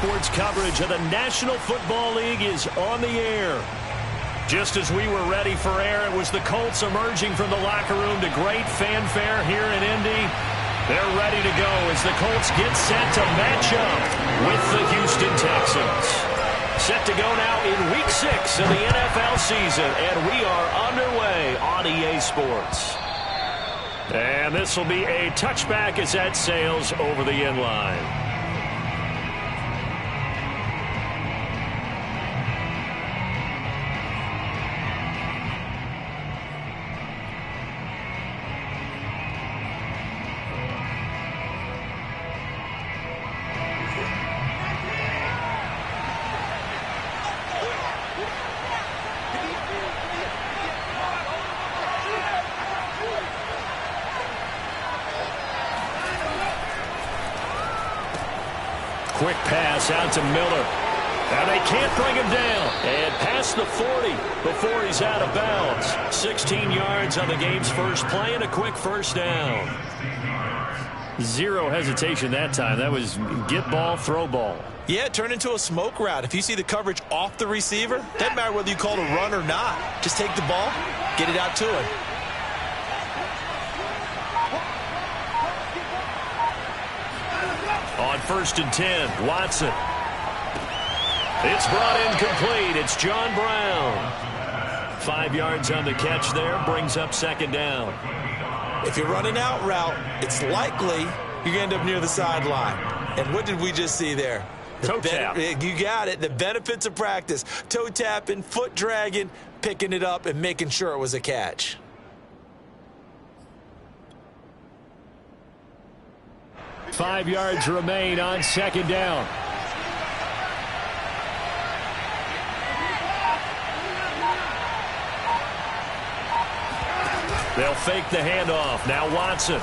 Sports coverage of the National Football League is on the air. Just as we were ready for air, it was the Colts emerging from the locker room to great fanfare here in Indy. They're ready to go as the Colts get set to match up with the Houston Texans. Set to go now in Week 6 of the NFL season, and we are underway on EA Sports. And this will be a touchback as that sails over the end line. Quick pass out to Miller. Now they can't bring him down. And past the 40 before he's out of bounds. 16 yards on the game's first play and a quick first down. Zero hesitation that time. That was get ball, throw ball. Yeah, it turned into a smoke route. If you see the coverage off the receiver, doesn't matter whether you call it a run or not. Just take the ball, get it out to him. On 1st and 10, Watson. It's brought in complete. It's John Brown. 5 yards on the catch there. Brings up second down. If you're running out route, it's likely you're going to end up near the sideline. And what did we just see there? Toe tap. You got it. The benefits of practice. Toe tapping, foot dragging, picking it up, and making sure it was a catch. Five yards remain on second down. They'll fake the handoff. Now Watson.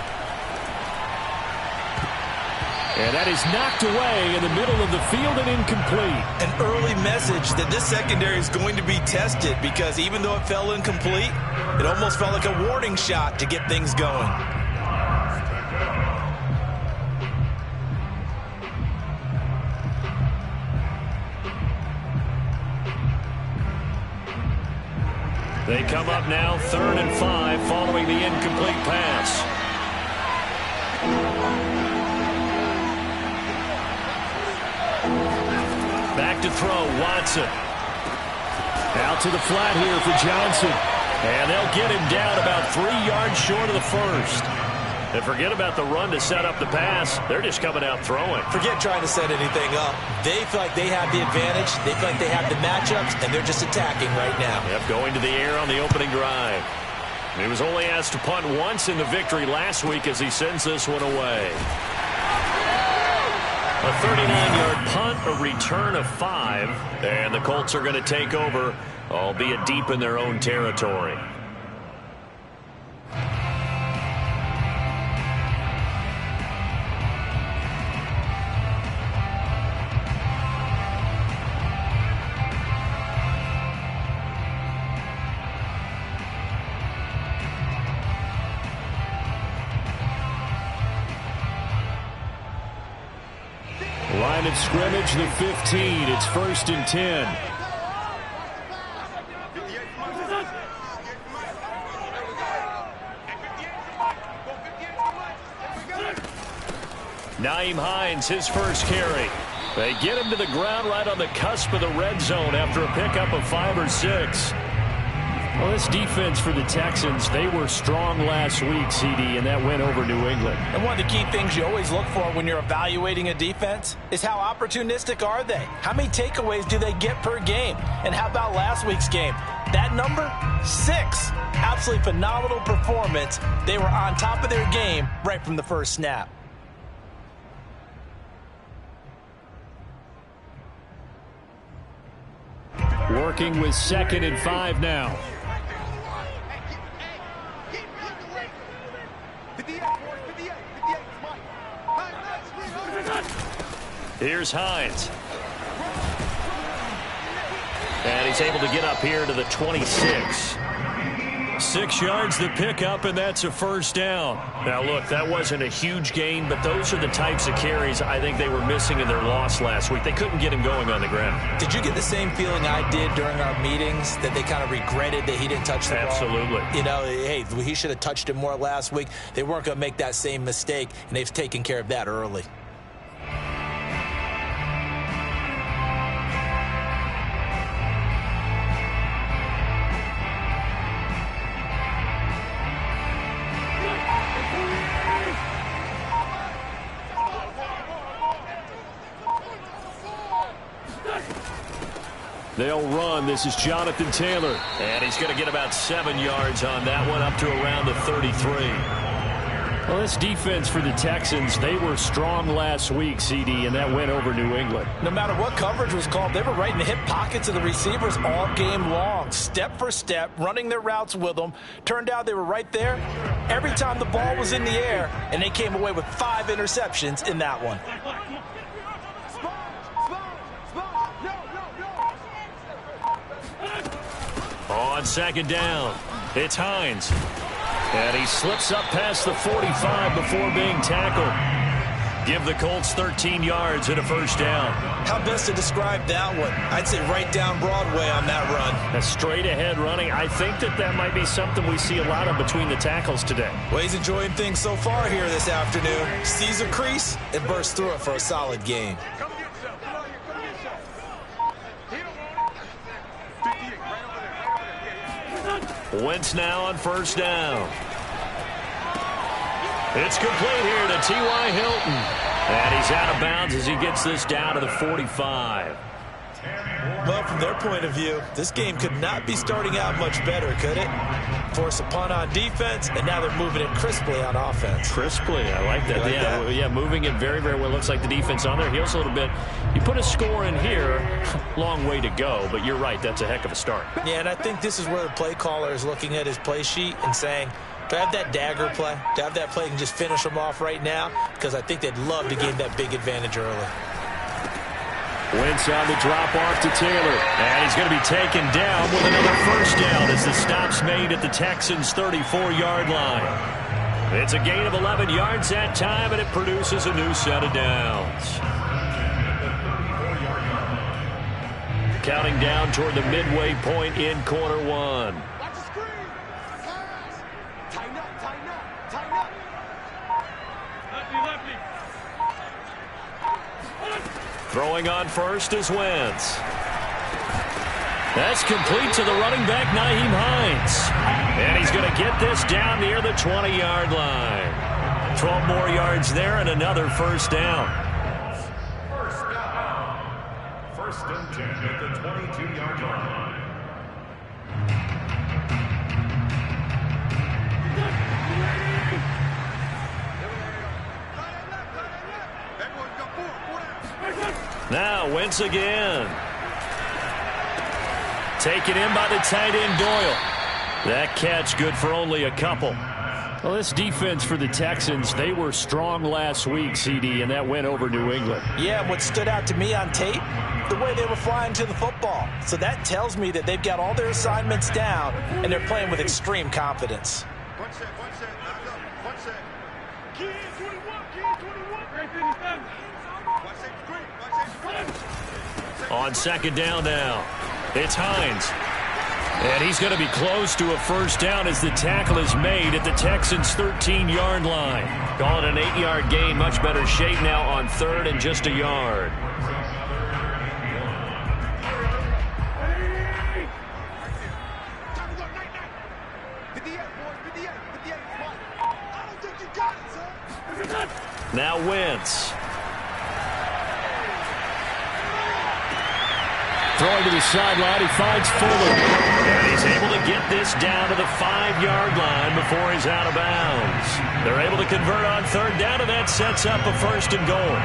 And that is knocked away in the middle of the field and incomplete. An early message that this secondary is going to be tested because even though it fell incomplete, it almost felt like a warning shot to get things going. They come up now 3rd and 5 following the incomplete pass. Back to throw, Watson. Out to the flat here for Johnson. And they'll get him down about 3 yards short of the first. And forget about the run to set up the pass. They're just coming out throwing. Forget trying to set anything up. They feel like they have the advantage. They feel like they have the matchups, and they're just attacking right now. Yep, going to the air on the opening drive. He was only asked to punt once in the victory last week as he sends this one away. A 39-yard punt, a return of 5, and the Colts are going to take over, albeit deep in their own territory. Line of scrimmage, the 15. It's 1st and 10. Nyheim Hines, his first carry. They get him to the ground right on the cusp of the red zone after a pickup of 5 or 6. Well, this defense for the Texans, they were strong last week, CD, and that went over New England. And one of the key things you always look for when you're evaluating a defense is how opportunistic are they? How many takeaways do they get per game? And how about last week's game? That number, 6. Absolutely phenomenal performance. They were on top of their game right from the first snap. Working with 2nd and 5 now. Here's Hines. And he's able to get up here to the 26. 6 yards the pickup, and that's a first down. Now, look, that wasn't a huge gain, but those are the types of carries I think they were missing in their loss last week. They couldn't get him going on the ground. Did you get the same feeling I did during our meetings, that they kind of regretted that he didn't touch the ball? Absolutely. You know, hey, he should have touched it more last week. They weren't going to make that same mistake, and they've taken care of that early. They'll run. This is Jonathan Taylor. And he's going to get about 7 yards on that one, up to around the 33. Well, this defense for the Texans, they were strong last week, CD, and that went over New England. No matter what coverage was called, they were right in the hip pockets of the receivers all game long, step for step, running their routes with them. Turned out they were right there every time the ball was in the air, and they came away with 5 interceptions in that one. On second down, it's Hines. And he slips up past the 45 before being tackled. Give the Colts 13 yards and a first down. How best to describe that one? I'd say right down Broadway on that run. A straight ahead running. I think that might be something we see a lot of between the tackles today. Well, he's enjoying things so far here this afternoon. Sees a crease and bursts through it for a solid gain. Wentz now on first down. It's complete here to T.Y. Hilton. And he's out of bounds as he gets this down to the 45. Well, from their point of view, this game could not be starting out much better, could it? Force a punt on defense, and now they're moving it crisply on offense. Crisply, I like that. Like that? Yeah, moving it very, very well. Looks like the defense on their heels a little bit. You put a score in here, long way to go, but you're right, that's a heck of a start. Yeah, and I think this is where the play caller is looking at his play sheet and saying, do I have that dagger play? Do I have that play and just finish them off right now? Because I think they'd love to gain that big advantage early. Wentz on the drop-off to Taylor. And he's going to be taken down with another first down as the stop's made at the Texans' 34-yard line. It's a gain of 11 yards that time, and it produces a new set of downs. Counting down toward the midway point in quarter one. Watch the screen. Pass. Tighten up, tighten up, tighten up. Lefty. Throwing on first is Wentz. That's complete to the running back, Nyheim Hines. And he's going to get this down near the 20-yard line. 12 more yards there and another first down. First and 10 at the 22-yard line. Now Wentz again. Taken in by the tight end Doyle. That catch good for only a couple. Well, this defense for the Texans, they were strong last week, CD, and that went over New England. Yeah, what stood out to me on tape, the way they were flying to the football. So that tells me that they've got all their assignments down, and they're playing with extreme confidence. One set. One set. Key 21. Right there, Watch that screen. On second down now, it's Hines. And he's going to be close to a first down as the tackle is made at the Texans' 13-yard line. Call it an 8-yard gain. Much better shape now on third and just a yard. Now Wentz. Throwing to the sideline, he finds Fuller. And he's able to get this down to the 5-yard line before he's out of bounds. They're able to convert on third down, and that sets up a first and goal.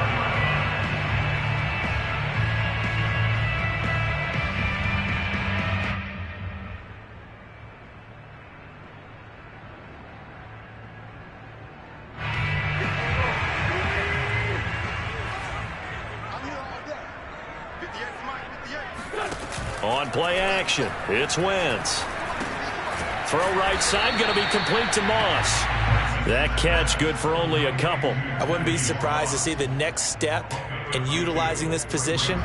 On play action, it's Wentz. Throw right side, going to be complete to Moss. That catch good for only a couple. I wouldn't be surprised to see the next step in utilizing this position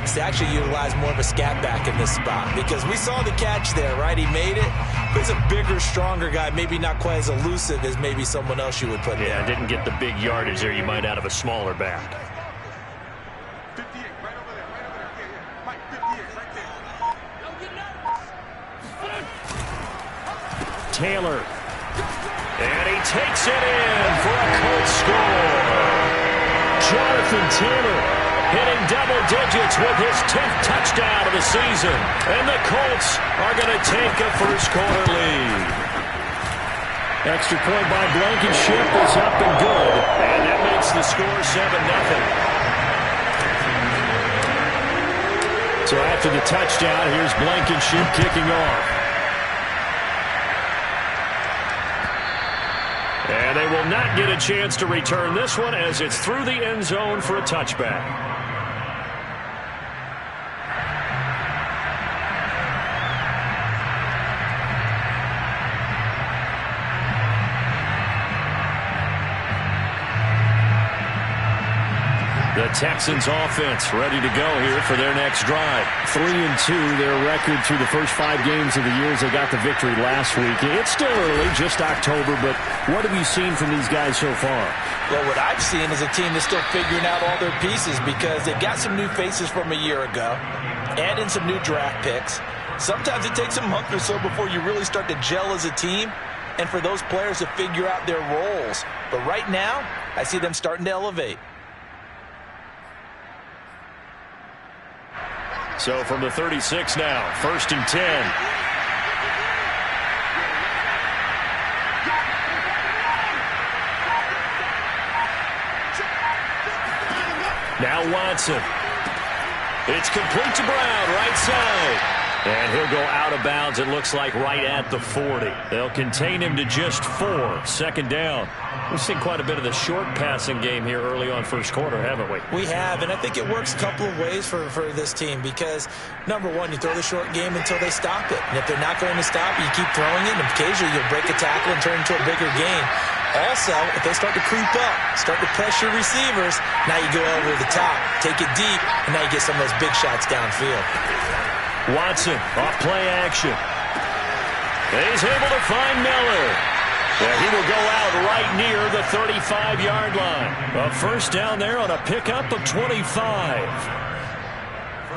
is to actually utilize more of a scat back in this spot, because we saw the catch there, right? He made it. He's a bigger, stronger guy, maybe not quite as elusive as maybe someone else you would put there. Yeah, didn't get the big yardage there you might out of a smaller back. 58, right over there, right over there. Yeah. Mike, 58, right there. Don't get nervous. Taylor. And he takes it in for a Colts score. Jonathan Taylor hitting double digits with his 10th touchdown of the season. And the Colts are going to take a first-quarter lead. Extra point by Blankenship is up and good. And that makes the score 7-0. So after the touchdown, here's Blankenship kicking off. And they will not get a chance to return this one as it's through the end zone for a touchback. The Texans offense ready to go here for their next drive. 3-2, their record through the first 5 games of the year as they got the victory last week. It's still early, just October, but what have you seen from these guys so far? Well, what I've seen is a team that's still figuring out all their pieces, because they've got some new faces from a year ago, add in some new draft picks. Sometimes it takes a month or so before you really start to gel as a team and for those players to figure out their roles. But right now, I see them starting to elevate. So from the 36 now, 1st and 10. Now Watson. It's complete to Brown, right side. And he'll go out of bounds, it looks like, right at the 40. They'll contain him to just 4. 2nd down. We've seen quite a bit of the short passing game here early on first quarter, haven't we? We have, and I think it works a couple of ways for this team, because, number one, you throw the short game until they stop it. And if they're not going to stop it, you keep throwing it, and occasionally you'll break a tackle and turn it into a bigger gain. Also, if they start to creep up, start to pressure receivers, now you go over the top, take it deep, and now you get some of those big shots downfield. Watson off play action. He's able to find Miller. And he will go out right near the 35-yard line. A first down there on a pickup of 25.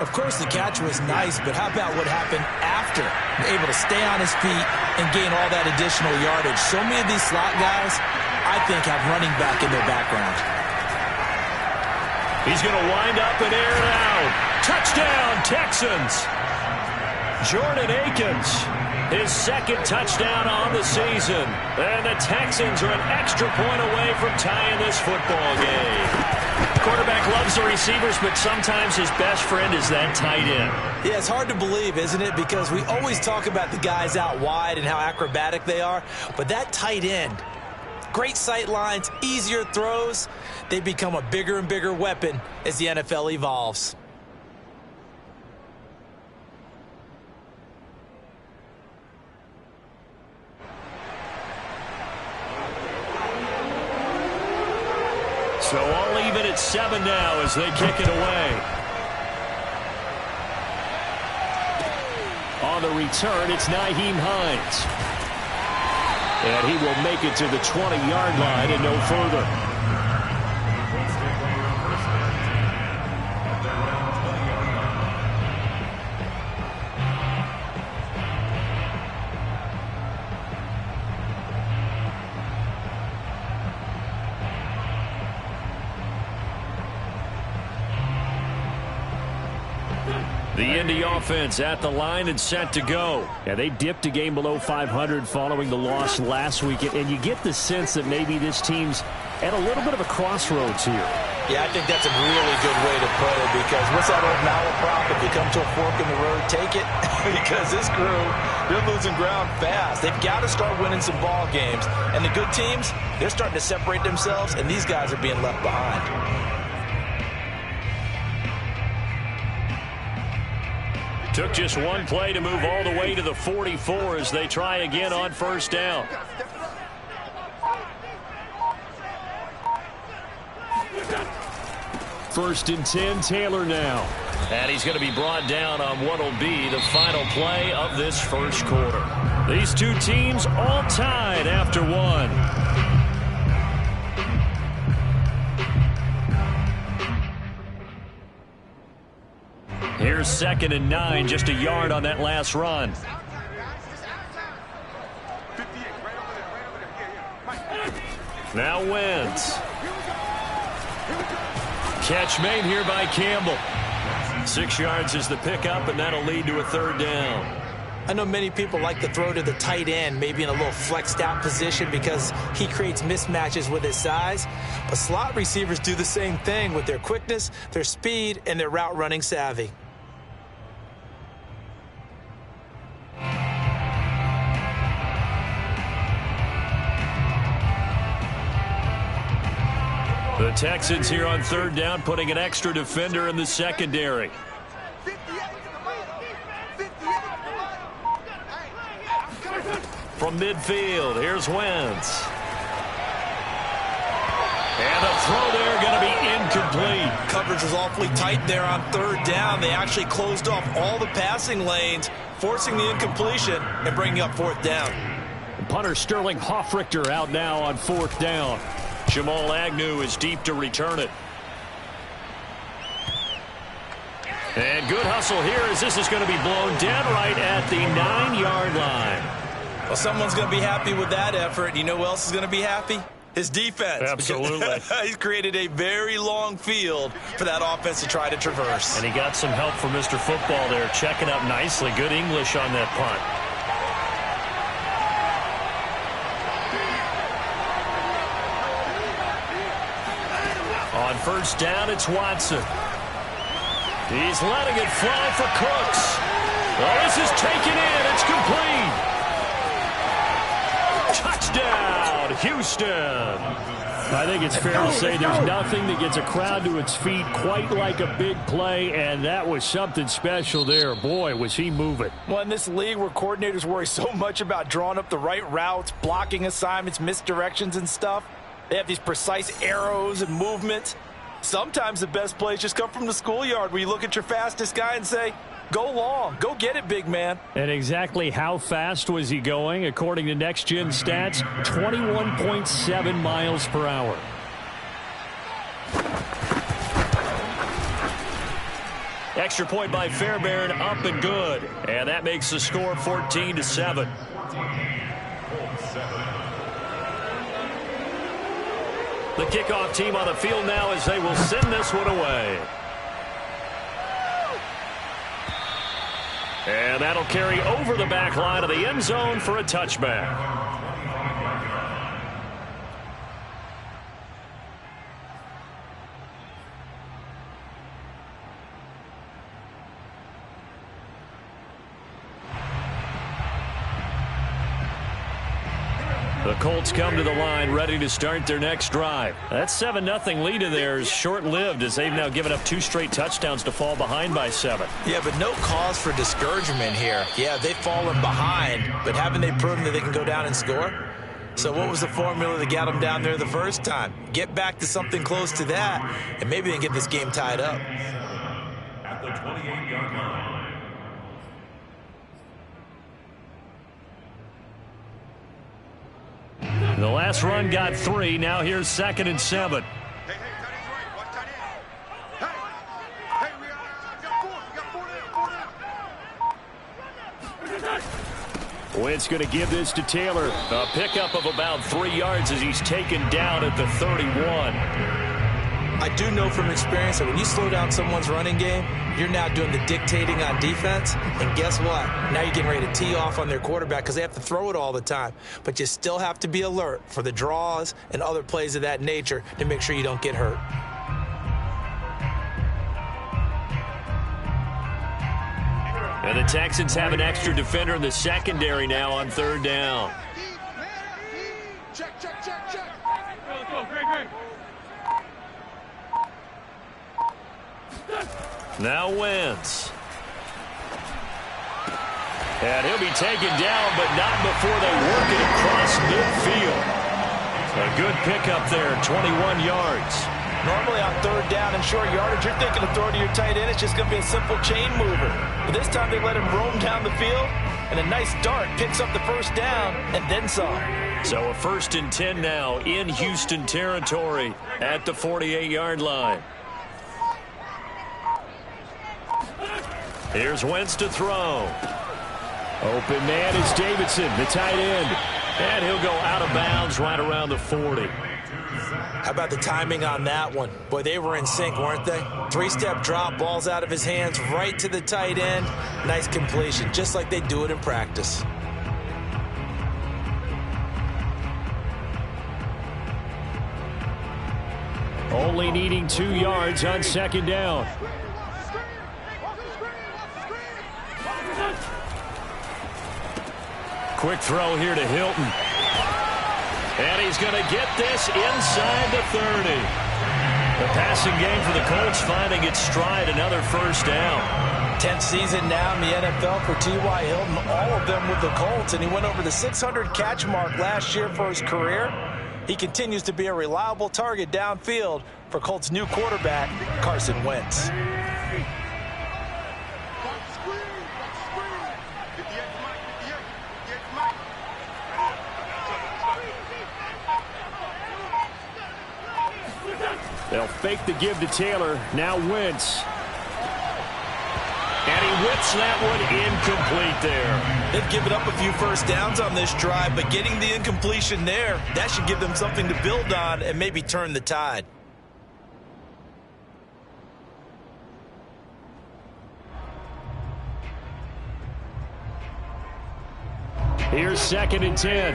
Of course, the catch was nice, but how about what happened after? Able to stay on his feet and gain all that additional yardage. So many of these slot guys, I think, have running back in their background. He's going to wind up and air it out. Touchdown, Texans. Jordan Akins, his 2nd touchdown on the season. And the Texans are an extra point away from tying this football game. Quarterback loves the receivers, but sometimes his best friend is that tight end. Yeah, it's hard to believe, isn't it? Because we always talk about the guys out wide and how acrobatic they are. But that tight end, great sight lines, easier throws, they become a bigger and bigger weapon as the NFL evolves. So all even at 7 now as they kick it away. On the return, it's Nyheim Hines. And he will make it to the 20-yard line and no further. The Indy offense at the line and set to go. Yeah, they dipped a game below 500 following the loss last week, and you get the sense that maybe this team's at a little bit of a crossroads here. Yeah, I think that's a really good way to put it, because what's that old malaprop? If you come to a fork in the road, take it. Because this crew, they're losing ground fast. They've got to start winning some ball games. And the good teams, they're starting to separate themselves, and these guys are being left behind. Took just one play to move all the way to the 44 as they try again on first down. First and 10, Taylor now. And he's going to be brought down on what will be the final play of this first quarter. These two teams all tied after one. Here's 2nd and 9, just a yard on that last run. Now Wentz. Catch made here by Campbell. 6 yards is the pickup, and that'll lead to a 3rd down. I know many people like to throw to the tight end, maybe in a little flexed out position because he creates mismatches with his size. But slot receivers do the same thing with their quickness, their speed, and their route running savvy. The Texans here on 3rd down, putting an extra defender in the secondary. From midfield, here's Wentz. And the throw there going to be incomplete. Coverage was awfully tight there on 3rd down. They actually closed off all the passing lanes, forcing the incompletion and bringing up 4th down. Punter Sterling Hoffrichter out now on 4th down. Jamal Agnew is deep to return it. And good hustle here as this is going to be blown dead right at the 9-yard line. Well, someone's going to be happy with that effort. You know who else is going to be happy? His defense. Absolutely. He's created a very long field for that offense to try to traverse. And he got some help from Mr. Football there, checking up nicely. Good English on that punt. On 1st down, it's Watson. He's letting it fly for Cooks. Oh, this is taken in. It's complete. Touchdown, Houston. I think it's fair to say there's nothing that gets a crowd to its feet quite like a big play, and that was something special there. Boy, was he moving. Well, in this league where coordinators worry so much about drawing up the right routes, blocking assignments, misdirections and stuff, they have these precise arrows and movements. Sometimes the best plays just come from the schoolyard where you look at your fastest guy and say, go long, go get it, big man. And exactly how fast was he going? According to Next Gen Stats, 21.7 miles per hour. Extra point by Fairbairn, up and good. And that makes the score 14-7. The kickoff team on the field now as they will send this one away. And that'll carry over the back line of the end zone for a touchback. The Colts come to the line ready to start their next drive. That 7-0 lead of theirs short-lived as they've now given up 2 straight touchdowns to fall behind by 7. Yeah, but no cause for discouragement here. Yeah, they've fallen behind, but haven't they proven that they can go down and score? So what was the formula that got them down there the first time? Get back to something close to that, and maybe they can get this game tied up. At the 28-yard line. The last run got 3. Now here's 2nd and 7. Hey, tight end's right. Watch tight end. Hey, we got 4. Wentz going to give this to Taylor. A pickup of about 3 yards as he's taken down at the 31. I do know from experience that when you slow down someone's running game, you're now doing the dictating on defense. And guess what? Now you're getting ready to tee off on their quarterback because they have to throw it all the time. But you still have to be alert for the draws and other plays of that nature to make sure you don't get hurt. And the Texans have an extra defender in the secondary now on 3rd down. Check. Go, Greg. Now Wentz. And he'll be taken down, but not before they work it across midfield. A good pickup there, 21 yards. Normally on third down and short yardage, you're thinking of throwing to your tight end. It's just going to be a simple chain mover. But this time they let him roam down the field, and a nice dart picks up the first down and then some. So a 1st and 10 now in Houston territory at the 48-yard line. Here's Wentz to throw. Open man is Davidson, the tight end. And he'll go out of bounds right around the 40. How about the timing on that one? Boy, they were in sync, weren't they? 3-step drop, balls out of his hands, right to the tight end. Nice completion, just like they do it in practice. Only needing 2 yards on 2nd down. Quick throw here to Hilton. And he's going to get this inside the 30. The passing game for the Colts finding its stride, another 1st down. 10th season now in the NFL for T.Y. Hilton, all of them with the Colts, and he went over the 600 catch mark last year for his career. He continues to be a reliable target downfield for Colts' new quarterback, Carson Wentz. They'll fake the give to Taylor. Now Wentz. And he whips that one incomplete there. They've given up a few first downs on this drive, but getting the incompletion there, that should give them something to build on and maybe turn the tide. Here's 2nd and 10.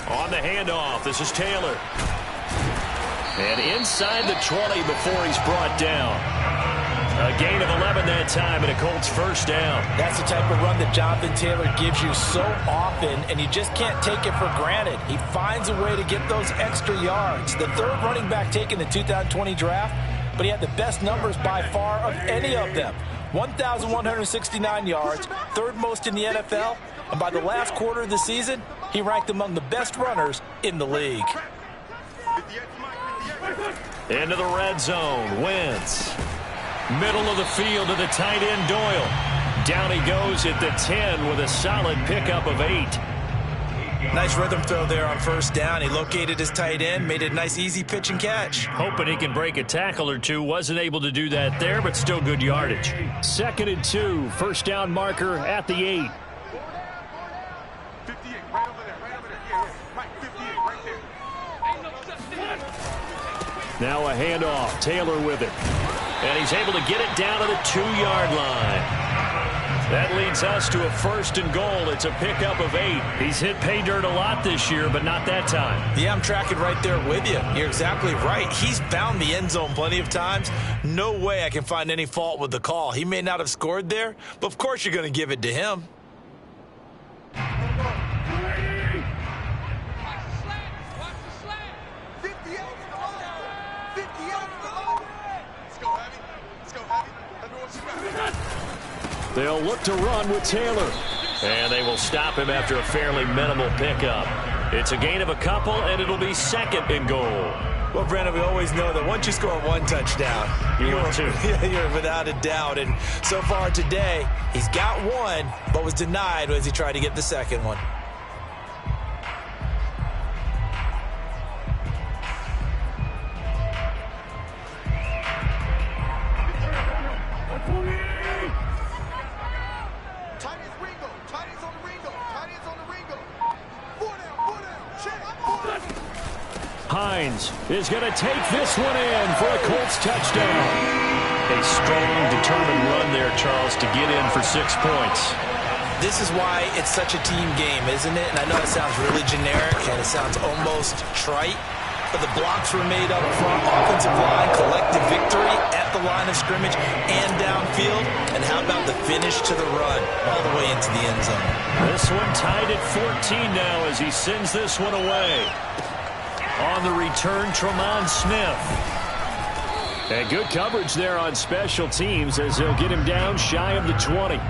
On the handoff, this is Taylor. And inside the 20 before he's brought down. A gain of 11 that time and a Colts 1st down. That's the type of run that Jonathan Taylor gives you so often, and you just can't take it for granted. He finds a way to get those extra yards. The 3rd running back taken in the 2020 draft, but he had the best numbers by far of any of them. 1,169 yards, 3rd most in the NFL, and by the last quarter of the season, he ranked among the best runners in the league. Into the red zone, Wentz. Middle of the field to the tight end, Doyle. Down he goes at the 10 with a solid pickup of 8. Nice rhythm throw there on 1st down. He located his tight end, made it a nice easy pitch and catch. Hoping he can break a tackle or two. Wasn't able to do that there, but still good yardage. 2nd and 2, 1st down marker at the 8. 58, right over there, right over there. Yeah, right, 58, right there. Now a handoff, Taylor with it. And he's able to get it down to the 2-yard line. That leads us to a 1st and goal. It's a pickup of 8. He's hit pay dirt a lot this year, but not that time. Yeah, I'm tracking right there with you. You're exactly right. He's found the end zone plenty of times. No way I can find any fault with the call. He may not have scored there, but of course you're going to give it to him. They'll look to run with Taylor. And they will stop him after a fairly minimal pickup. It's a gain of a couple, and it'll be 2nd and goal. Well, Brandon, we always know that once you score 1 touchdown, you're without a doubt. And so far today, he's got 1, but was denied as he tried to get the 2nd one. Hines is going to take this one in for a Colts touchdown. A strong, determined run there, Charles, to get in for 6 points. This is why it's such a team game, isn't it? And I know it sounds really generic and it sounds almost trite, but the blocks were made up front. Offensive line, collective victory at the line of scrimmage and downfield. And how about the finish to the run all the way into the end zone? This one tied at 14 now as he sends this one away. On the return, Tremont Smith. And good coverage there on special teams as he'll get him down shy of the 20.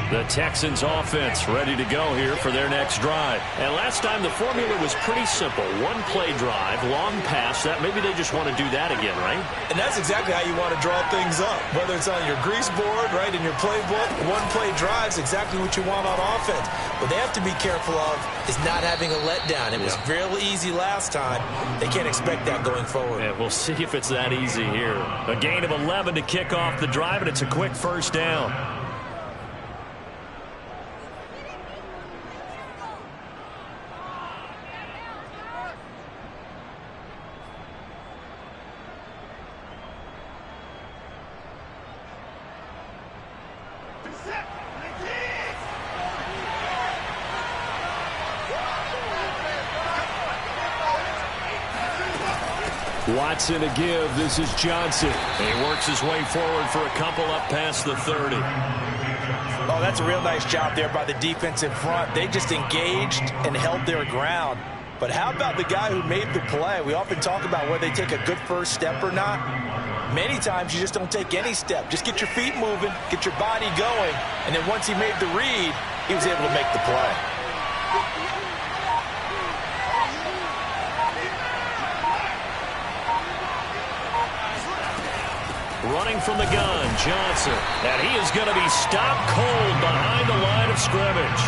The Texans offense ready to go here for their next drive. And last time the formula was pretty simple. One play drive, long pass. That maybe they just want to do that again, right? And that's exactly how you want to draw things up. Whether it's on your grease board, right, in your playbook, one play drive's exactly what you want on offense. What they have to be careful of is not having a letdown. It was real easy last time. They can't expect that going forward. Yeah, we'll see if it's that easy here. A gain of 11 to kick off the drive, and it's a quick first down. Watson to give. This is Johnson. He works his way forward for a couple up past the 30. Oh, that's a real nice job there by the defensive front. They just engaged and held their ground. But how about the guy who made the play? We often talk about whether they take a good first step or not. Many times you just don't take any step. Just get your feet moving, get your body going, and then once he made the read, he was able to make the play. Running from the gun, Johnson. And he is going to be stopped cold behind the line of scrimmage.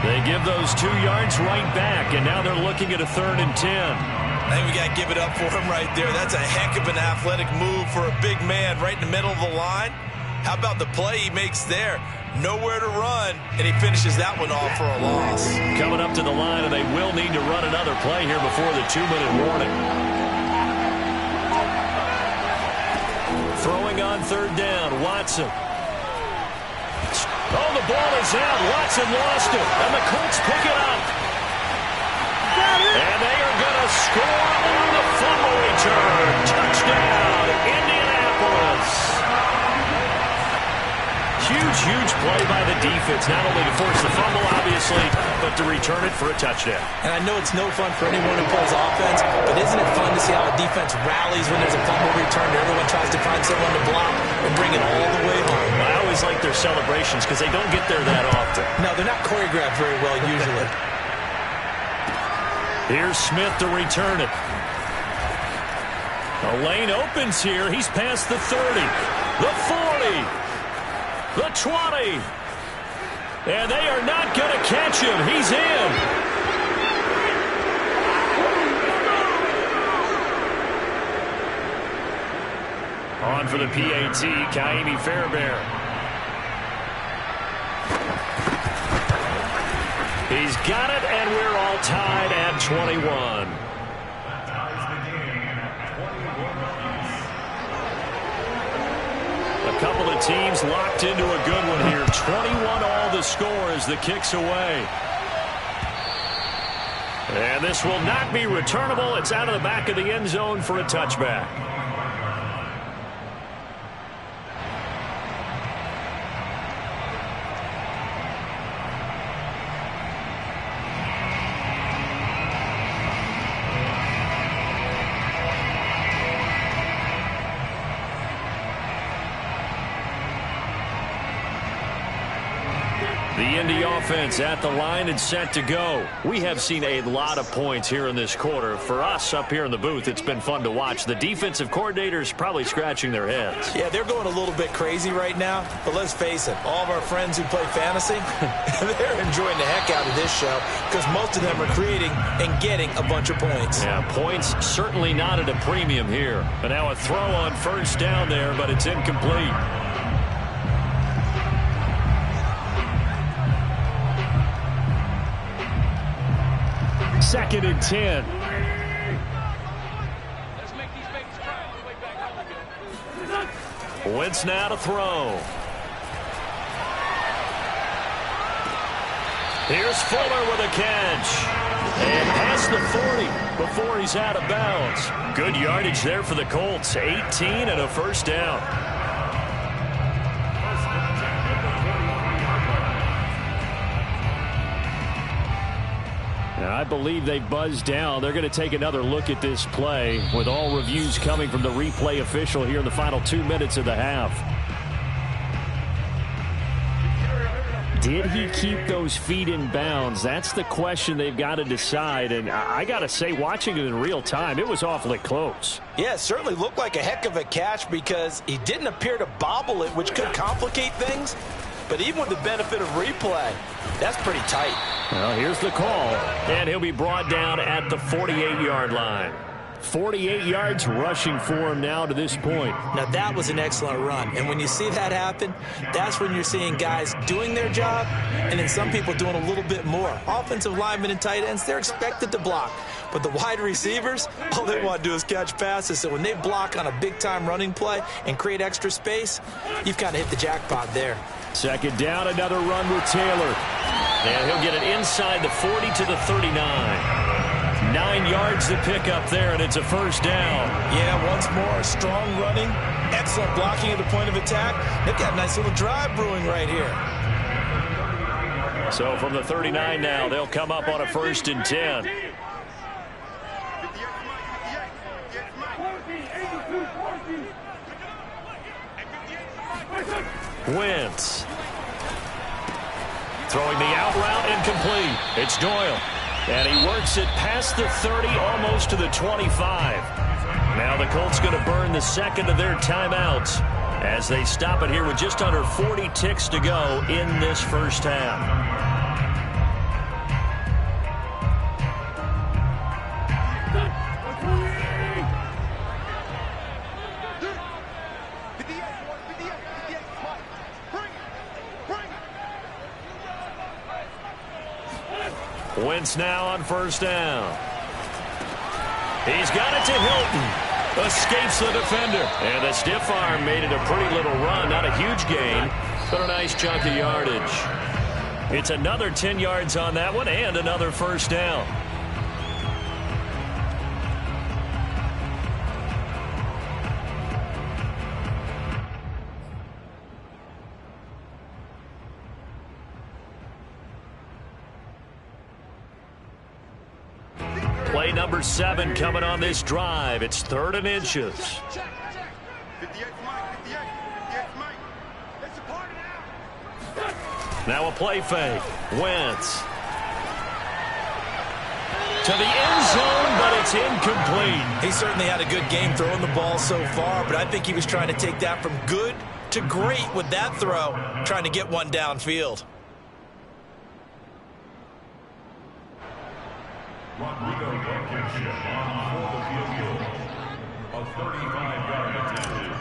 They give those 2 yards right back, and now they're looking at a 3rd and 10. I think we got to give it up for him right there. That's a heck of an athletic move for a big man right in the middle of the line. How about the play he makes there? Nowhere to run, and he finishes that one off for a loss. Coming up to the line, and they will need to run another play here before the 2-minute warning. Throwing on 3rd down, Watson. Oh, the ball is out. Watson lost it, and the Colts pick it up. And they are going to score on the fumble return. Touchdown, Indianapolis. Huge play by the defense, not only to force the fumble, obviously, but to return it for a touchdown. And I know it's no fun for anyone who plays offense, but isn't it fun to see how a defense rallies when there's a fumble return? Everyone tries to find someone to block and bring it all the way home. I always like their celebrations because they don't get there that often. No, they're not choreographed very well usually. Here's Smith to return it. The lane opens here. He's past the 30, the 40. The 20. And they are not going to catch him. He's in. On for the PAT, Kaimi Fairbairn. He's got it, and we're all tied at 21. A couple of teams locked into a good one here. 21 all the score as the kick's away. And this will not be returnable. It's out of the back of the end zone for a touchback. The Indy offense at the line and set to go. We have seen a lot of points here in this quarter. For us up here in the booth, it's been fun to watch. The defensive coordinators probably scratching their heads. Yeah, they're going a little bit crazy right now. But let's face it, all of our friends who play fantasy, they're enjoying the heck out of this show because most of them are creating and getting a bunch of points. Yeah, points certainly not at a premium here. But now a throw on 1st down there, but it's incomplete. 2nd and 10. Wentz now to throw. Here's Fuller with a catch. And past the 40 before he's out of bounds. Good yardage there for the Colts. 18 and a first down. I believe they buzzed down. They're going to take another look at this play with all reviews coming from the replay official here in the final 2 minutes of the half. Did he keep those feet in bounds? That's the question they've got to decide. And I got to say, watching it in real time, it was awfully close. Yeah, it certainly looked like a heck of a catch because he didn't appear to bobble it, which could complicate things. But even with the benefit of replay, that's pretty tight. Well, here's the call. And he'll be brought down at the 48-yard line. 48 yards rushing for him now to this point. Now, that was an excellent run. And when you see that happen, that's when you're seeing guys doing their job and then some people doing a little bit more. Offensive linemen and tight ends, they're expected to block. But the wide receivers, all they want to do is catch passes. So when they block on a big-time running play and create extra space, you've kind of hit the jackpot there. 2nd down, another run with Taylor. And he'll get it inside the 40 to the 39. 9 yards to pick up there, and it's a first down. Yeah, once more, strong running, excellent blocking at the point of attack. They've got a nice little drive brewing right here. So from the 39 now, they'll come up on a 1st and 10. Wentz. Throwing the out route incomplete. It's Doyle. And he works it past the 30, almost to the 25. Now the Colts going to burn the 2nd of their timeouts as they stop it here with just under 40 ticks to go in this first half. Wentz now on 1st down. He's got it to Hilton. Escapes the defender. And the stiff arm made it a pretty little run. Not a huge gain, but a nice chunk of yardage. It's another 10 yards on that one and another first down. Play number 7 coming on this drive. It's 3rd and inches. 58 Mike, 58 Mike. It's a party now. Now a play fake. Wentz. To the end zone, but it's incomplete. He certainly had a good game throwing the ball so far, but I think he was trying to take that from good to great with that throw, trying to get one downfield. Rodrigo Blankenship on for the field goal. A 35-yard attempt.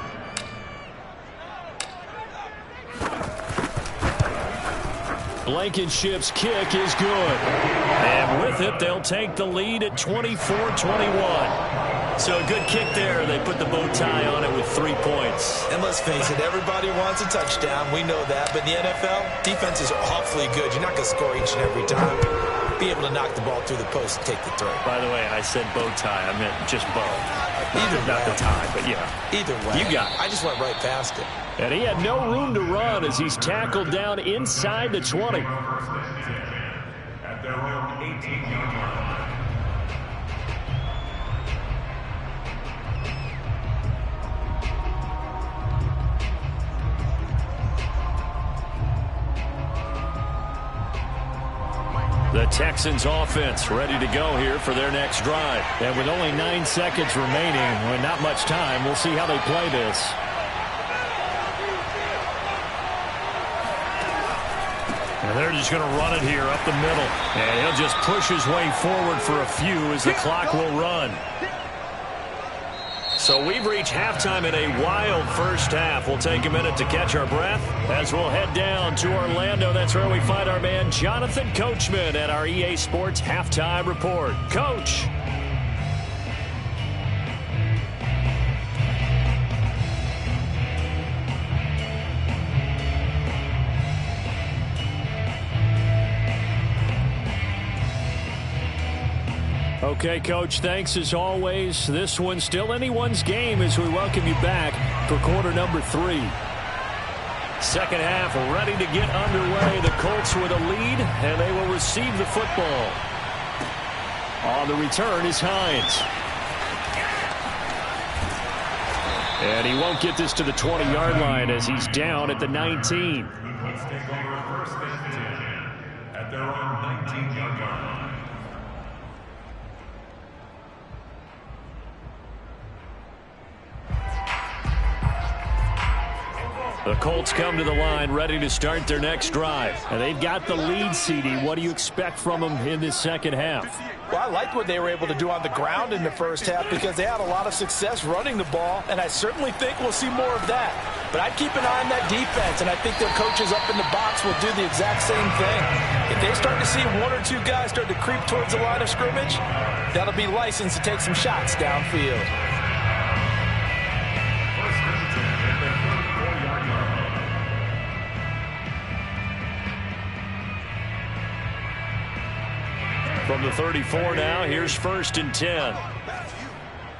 Blankenship's kick is good. And with it, they'll take the lead at 24-21. So a good kick there. They put the bow tie on it with 3 points. And let's face it, everybody wants a touchdown. We know that. But in the NFL, defenses are awfully good. You're not going to score each and every time. Be able to knock the ball through the post and take the throw. By the way, I said bow tie. I meant just bow. Either way. Not the tie, but yeah. Either way. You got it. I just went right past it. And he had no room to run as he's tackled down inside the 20. At their own 18-yard line. The Texans offense ready to go here for their next drive. And with only 9 seconds remaining, and not much time, we'll see how they play this. And they're just going to run it here up the middle. And he'll just push his way forward for a few as the clock will run. So we've reached halftime in a wild first half. We'll take a minute to catch our breath as we'll head down to Orlando. That's where we find our man Jonathan Coachman at our EA Sports Halftime Report. Coach. Okay, Coach, thanks as always. This one's still anyone's game as we welcome you back for quarter number 3. Second half ready to get underway. The Colts with a lead, and they will receive the football. On the return is Hines. And he won't get this to the 20-yard line as he's down at the 19. The Colts take over first and 10 at their own 19-yard line. The Colts come to the line ready to start their next drive. And they've got the lead, CD. What do you expect from them in this second half? Well, I like what they were able to do on the ground in the first half because they had a lot of success running the ball, and I certainly think we'll see more of that. But I'd keep an eye on that defense, and I think their coaches up in the box will do the exact same thing. If they start to see one or two guys start to creep towards the line of scrimmage, that'll be licensed to take some shots downfield. From the 34 now, here's first and 10. Back to you.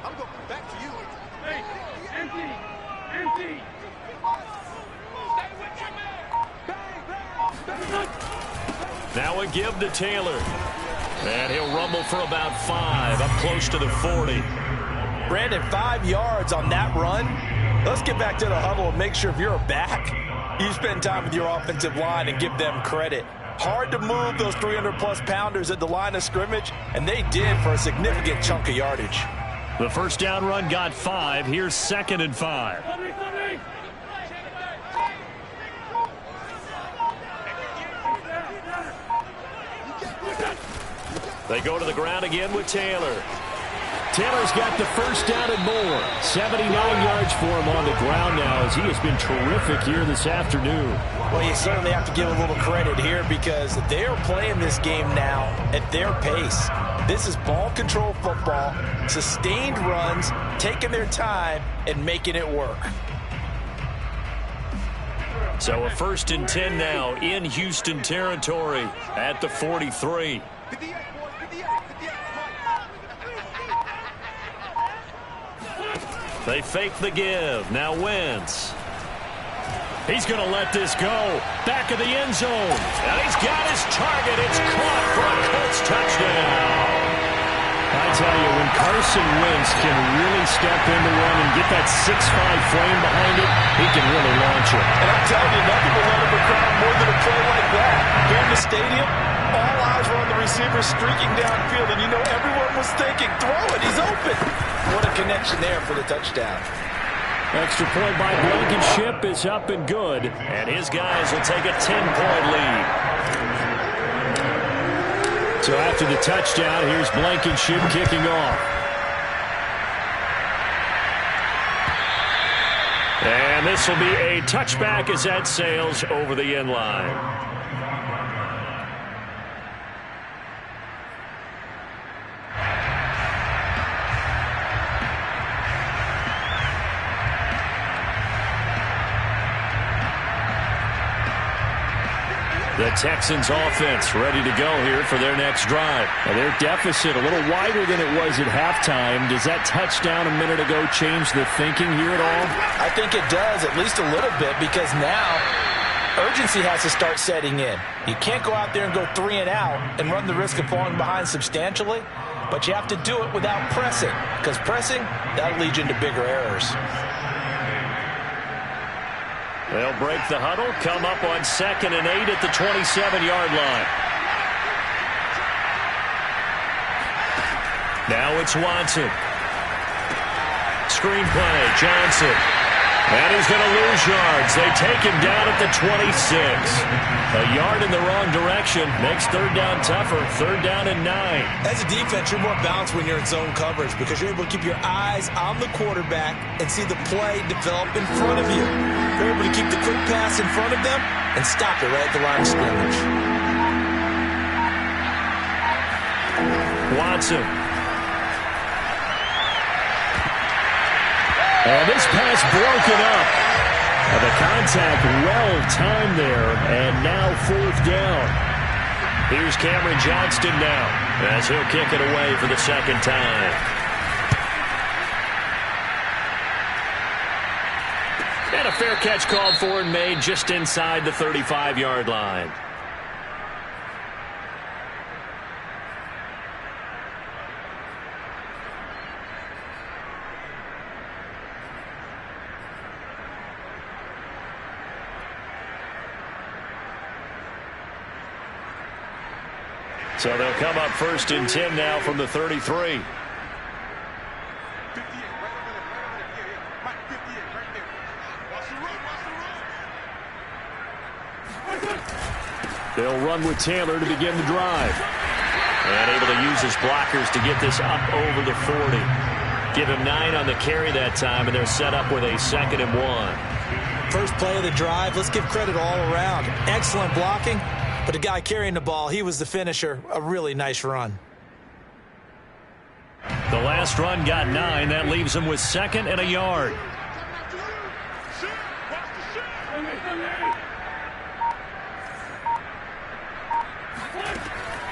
I'm going back to you. Hey, empty. Empty. Stay with your man. Now a give to Taylor. And he'll rumble for about 5, up close to the 40. Brandon, 5 yards on that run. Let's get back to the huddle and make sure if you're a back, you spend time with your offensive line and give them credit. Hard to move those 300-plus pounders at the line of scrimmage, and they did for a significant chunk of yardage. The first down run got 5. Here's second and 5. They go to the ground again with Taylor. Taylor's got the first down and more. 79 yards for him on the ground now as he has been terrific here this afternoon. Well, you certainly have to give a little credit here because they are playing this game now at their pace. This is ball control football, sustained runs, taking their time, and making it work. So a first and 10 now in Houston territory at the 43. They fake the give. Now Wentz. He's going to let this go. Back of the end zone. And he's got his target. It's caught for a Colts touchdown. I tell you, when Carson Wentz can really step into one and get that 6'5" frame behind it, he can really launch it. And I'm telling you, nothing will let him crowd more than a play like that. Here in the stadium, all eyes were on the receiver streaking downfield, and you know everyone was thinking, throw it, he's open. What a connection there for the touchdown. Extra point by Blankenship is up and good, and his guys will take a 10-point lead. So after the touchdown, here's Blankenship kicking off. And this will be a touchback as that sails over the end line. The Texans offense ready to go here for their next drive. Now their deficit a little wider than it was at halftime. Does that touchdown a minute ago change the thinking here at all? I think it does, at least a little bit, because now urgency has to start setting in. You can't go out there and go 3 and out and run the risk of falling behind substantially, but you have to do it without pressing, because pressing, that'll lead you into bigger errors. They'll break the huddle, come up on 2nd and 8 at the 27-yard line. Now it's Watson. Screen play, Johnson. And he's going to lose yards. They take him down at the 26. A yard in the wrong direction makes third down tougher. Third down and 9. As a defense, you're more balanced when you're in zone coverage because you're able to keep your eyes on the quarterback and see the play develop in front of you. You're able to keep the quick pass in front of them and stop it right at the line of scrimmage. Watson. And this pass broken up. The contact well-timed there, and now fourth down. Here's Cameron Johnston now, as he'll kick it away for the second time. And a fair catch called for and made just inside the 35-yard line. So they'll come up first and 10 now from the 33. They'll run with Taylor to begin the drive. And able to use his blockers to get this up over the 40. Give him 9 on the carry that time, and they're set up with a 2nd and 1. First play of the drive, let's give credit all around. Excellent blocking. But the guy carrying the ball, he was the finisher. A really nice run. The last run got 9. That leaves him with 2nd and a yard.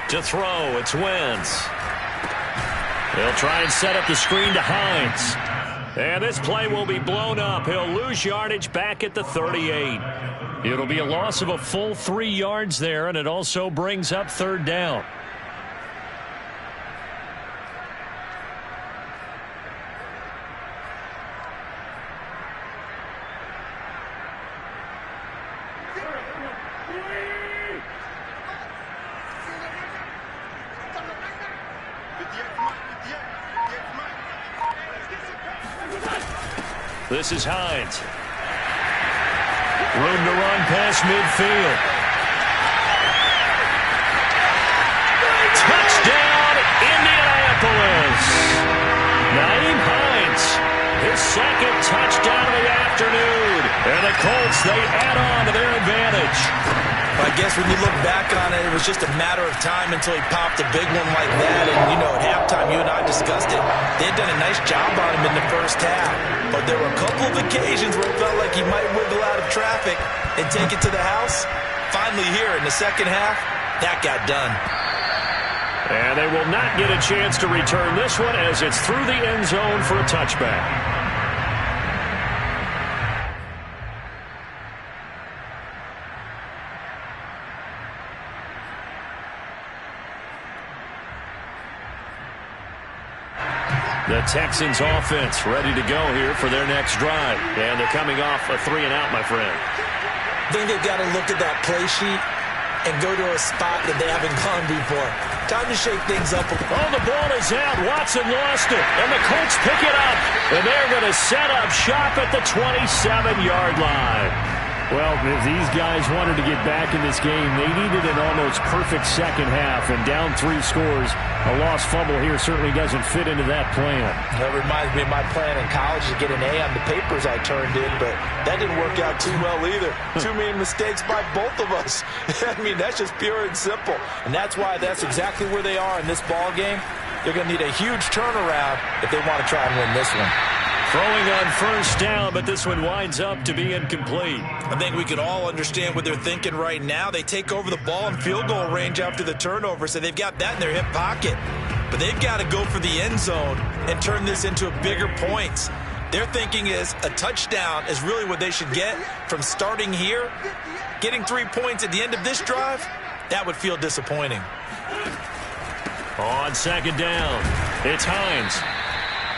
To throw, it's Wentz. He'll try and set up the screen to Hines. And this play will be blown up. He'll lose yardage back at the 38. It'll be a loss of a full 3 yards there, and it also brings up third down. This is Hines. Room to run past midfield. Touchdown, Indianapolis. Naeem Hines, his 2nd touchdown of the afternoon. And the Colts, they add on to their advantage. I guess when you look back on it, it was just a matter of time until he popped a big one like that. And, you know, at halftime, you and I discussed it. They had done a nice job on him in the first half. But there were a couple of occasions where it felt like he might wiggle out of traffic and take it to the house. Finally here in the second half, that got done. And they will not get a chance to return this one as it's through the end zone for a touchback. The Texans offense ready to go here for their next drive. And they're coming off a 3-and-out, my friend. I think they've got to look at that play sheet and go to a spot that they haven't gone before. Time to shake things up. Oh, the ball is out. Watson lost it. And the Colts pick it up. And they're going to set up shop at the 27-yard line. Well, if these guys wanted to get back in this game, they needed an almost perfect second half. And down 3 scores, a lost fumble here certainly doesn't fit into that plan. That reminds me of my plan in college to get an A on the papers I turned in, but that didn't work out too well either. Too many mistakes by both of us. I mean, that's just pure and simple. And that's why that's exactly where they are in this ball game. They're going to need a huge turnaround if they want to try and win this one. Throwing on first down, but this one winds up to be incomplete. I think we can all understand what they're thinking right now. They take over the ball in field goal range after the turnover, so they've got that in their hip pocket. But they've got to go for the end zone and turn this into a bigger points. Their thinking is a touchdown is really what they should get from starting here. Getting 3 points at the end of this drive, that would feel disappointing. On second down, it's Hines.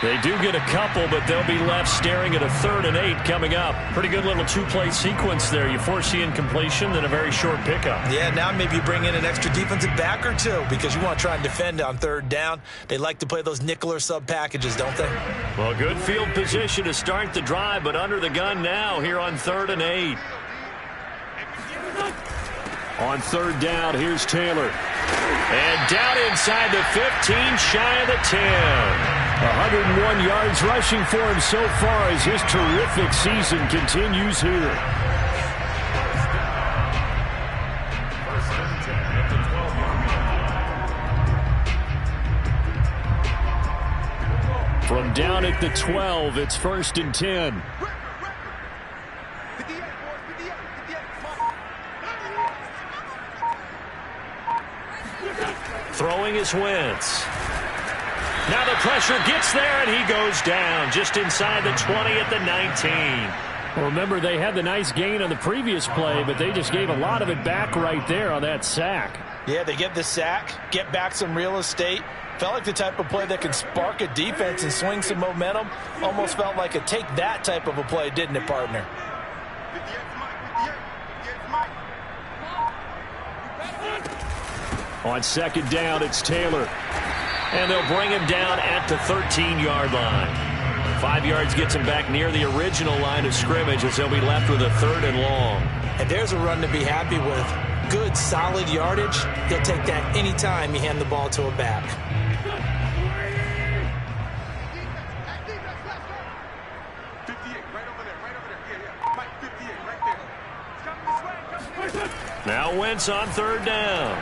They do get a couple, but they'll be left staring at a 3rd and 8 coming up. Pretty good little two-play sequence there. You force the incompletion, then a very short pickup. Yeah, now maybe you bring in an extra defensive back or two because you want to try and defend on 3rd down. They like to play those nickel or sub packages, don't they? Well, good field position to start the drive, but under the gun now here on 3rd and 8. On 3rd down, here's Taylor. And down inside the 15, shy of the 10. 101 yards rushing for him so far as his terrific season continues here. From down at the 12, it's 1st and 10. Throwing is Wentz. Now the pressure gets there, and he goes down just inside the 20 at the 19. Well, remember, they had the nice gain on the previous play, but they just gave a lot of it back right there on that sack. Yeah, they get the sack, get back some real estate. Felt like the type of play that could spark a defense and swing some momentum. Almost felt like a take that type of a play, didn't it, partner? On 2nd down, it's Taylor. And they'll bring him down at the 13-yard line. 5 yards gets him back near the original line of scrimmage as he'll be left with a 3rd and long. And there's a run to be happy with. Good, solid yardage. He'll take that any time you hand the ball to a back. Now Wentz on 3rd down.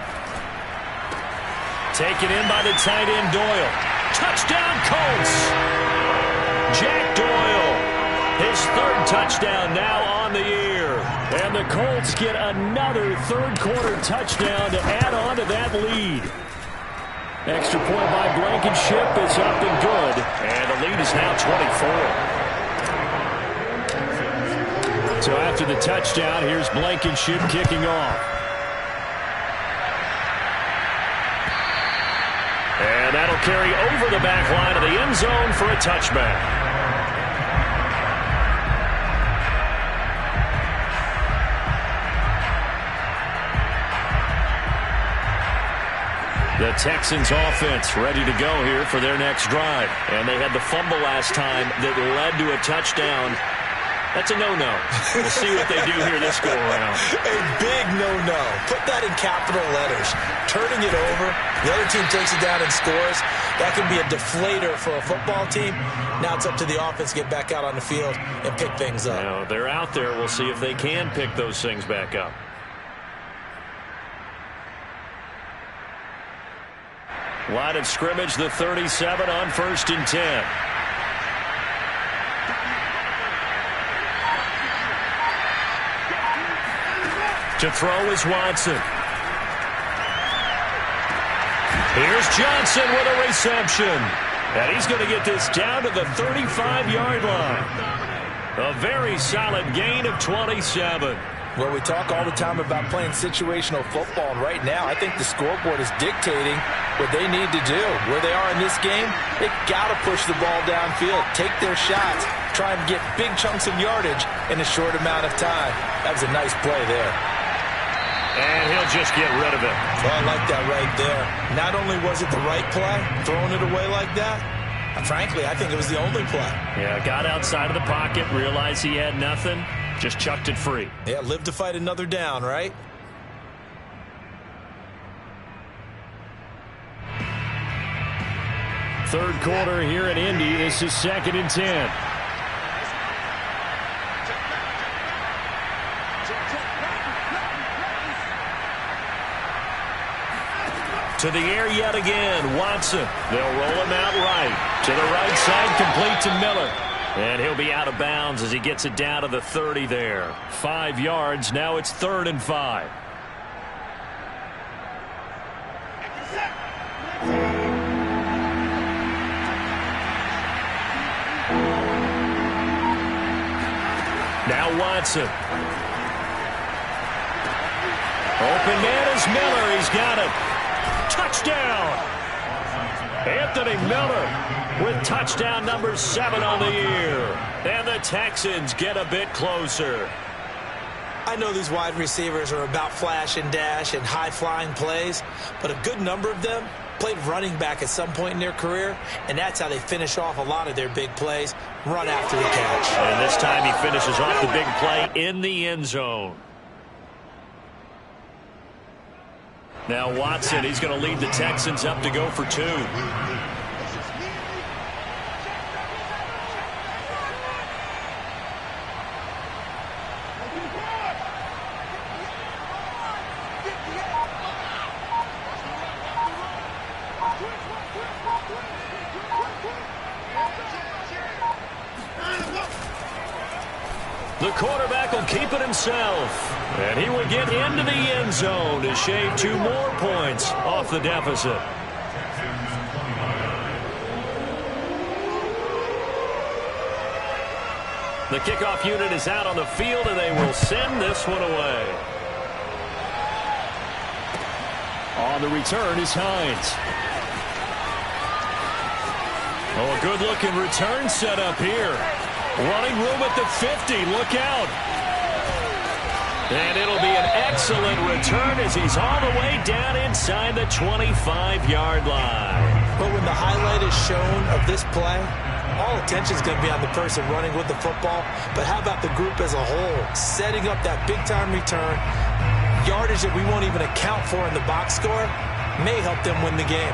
Taken in by the tight end Doyle. Touchdown Colts! Jack Doyle, his 3rd touchdown now on the year. And the Colts get another 3rd quarter touchdown to add on to that lead. Extra point by Blankenship is up and good. And the lead is now 24. So after the touchdown, here's Blankenship kicking off. And that'll carry over the back line of the end zone for a touchback. The Texans offense ready to go here for their next drive. And they had the fumble last time that led to a touchdown. That's a no-no. We'll see what they do here this go-around. A big no-no. Put that in capital letters. Turning it over. The other team takes it down and scores. That can be a deflator for a football team. Now it's up to the offense to get back out on the field and pick things up. Now, they're out there. We'll see if they can pick those things back up. Line of scrimmage, the 37 on 1st and 10. To throw is Watson. Here's Johnson with a reception. And he's going to get this down to the 35-yard line. A very solid gain of 27. Well, we talk all the time about playing situational football, and right now I think the scoreboard is dictating what they need to do. Where they are in this game, they've got to push the ball downfield, take their shots, try and get big chunks of yardage in a short amount of time. That was a nice play there. And he'll just get rid of it. Well, I like that right there. Not only was it the right play, throwing it away like that, frankly, I think it was the only play. Yeah, got outside of the pocket, realized he had nothing, just chucked it free. Yeah, live to fight another down, right? Third quarter here in Indy. This is 2nd and 10. To the air yet again, Watson. They'll roll him out right. To the right side, complete to Miller. And he'll be out of bounds as he gets it down to the 30 there. 5 yards, now it's 3rd and 5. Now Watson. Open man is Miller. He's got it. Touchdown! Anthony Miller with touchdown number 7 on the year. And the Texans get a bit closer. I know these wide receivers are about flash and dash and high-flying plays, but a good number of them played running back at some point in their career, and that's how they finish off a lot of their big plays, run after the catch. And this time he finishes off the big play in the end zone. Now Watson, he's going to lead the Texans up to go for 2. The quarterback will keep it himself. And he will get into the end zone to shave 2 more points off the deficit. The kickoff unit is out on the field, and they will send this one away. On the return is Hines. Oh, a good-looking return set up here. Running room at the 50. Look out. And it'll be an excellent return as he's all the way down inside the 25-yard line. But when the highlight is shown of this play, all attention is going to be on the person running with the football. But how about the group as a whole? Setting up that big-time return, yardage that we won't even account for in the box score, may help them win the game.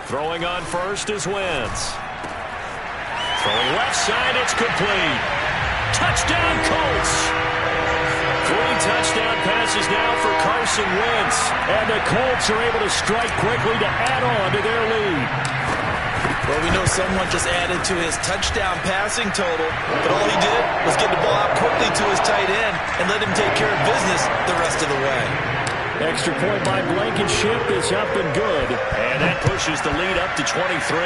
Throwing on first is Wentz. Throwing left side, it's complete. Touchdown, Colts. 3 touchdown passes now for Carson Wentz. And the Colts are able to strike quickly to add on to their lead. Well, we know someone just added to his touchdown passing total, but all he did was get the ball out quickly to his tight end and let him take care of business the rest of the way. Extra point by Blankenship is up and good. And that pushes the lead up to 23.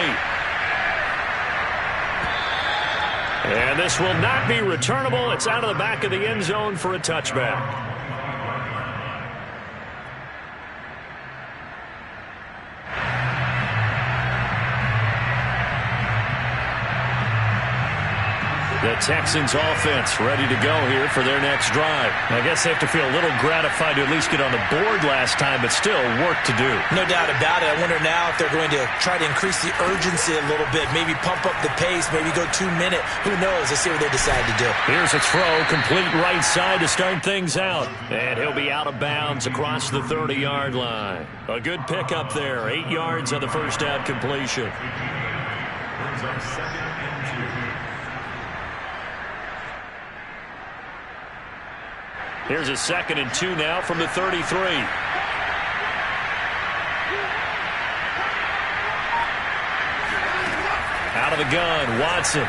And this will not be returnable. It's out of the back of the end zone for a touchback. The Texans offense ready to go here for their next drive. I guess they have to feel a little gratified to at least get on the board last time, but still work to do. No doubt about it. I wonder now if they're going to try to increase the urgency a little bit, maybe pump up the pace, maybe go 2-minute. Who knows? Let's see what they decide to do. Here's a throw, complete right side to start things out. And he'll be out of bounds across the 30-yard line. A good pickup there, 8 yards on the first down completion. Brings up 2nd and 2. Here's a 2nd and 2 now from the 33. Out of the gun, Watson.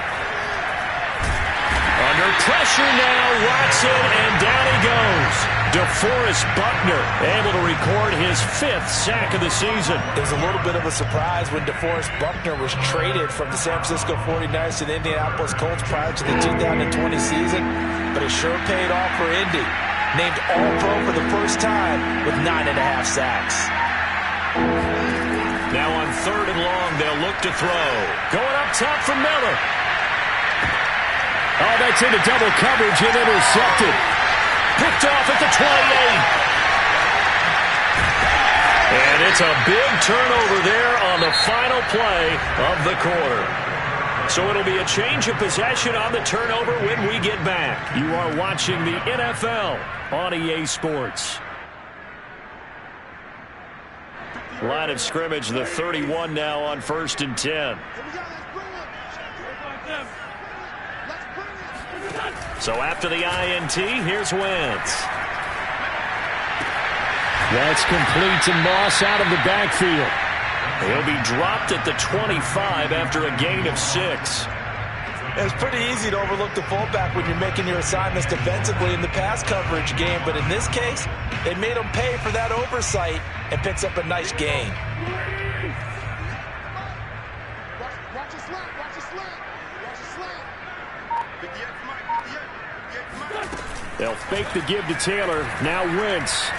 Under pressure now, Watson, and down he goes. DeForest Buckner able to record his 5th sack of the season. It was a little bit of a surprise when DeForest Buckner was traded from the San Francisco 49ers to the Indianapolis Colts prior to the 2020 season, but it sure paid off for Indy. Named All-Pro for the first time with 9.5 sacks. Now on 3rd and long, they'll look to throw. Going up top for Miller. Oh, that's into double coverage and intercepted. Picked off at the 28. And it's a big turnover there on the final play of the quarter. So it'll be a change of possession on the turnover when we get back. You are watching the NFL on EA Sports. Line of scrimmage, the 31 now on 1st and 10. So after the INT, here's Wentz. That's complete to Moss out of the backfield. He'll be dropped at the 25 after a gain of 6. It's pretty easy to overlook the fullback when you're making your assignments defensively in the pass coverage game, but in this case, they made him pay for that oversight and picks up a nice gain. Watch the slant. Watch the slant. Watch the slant. 58, Mike. 58. They'll fake the give to Taylor. Now Wentz.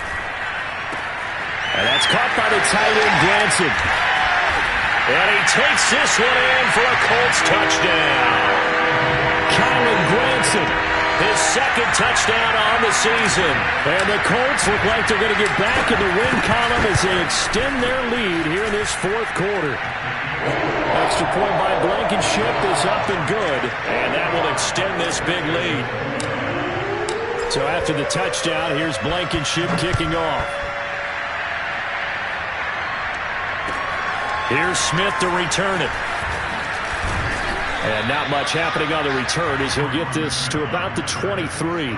And that's caught by the tight end, Granson. And he takes this one in for a Colts touchdown. Kylan Granson. His second touchdown on the season. And the Colts look like they're going to get back in the win column as they extend their lead here in this fourth quarter. Extra point by Blankenship is up and good. And that will extend this big lead. So after the touchdown, here's Blankenship kicking off. Here's Smith to return it. And not much happening on the return as he'll get this to about the 23.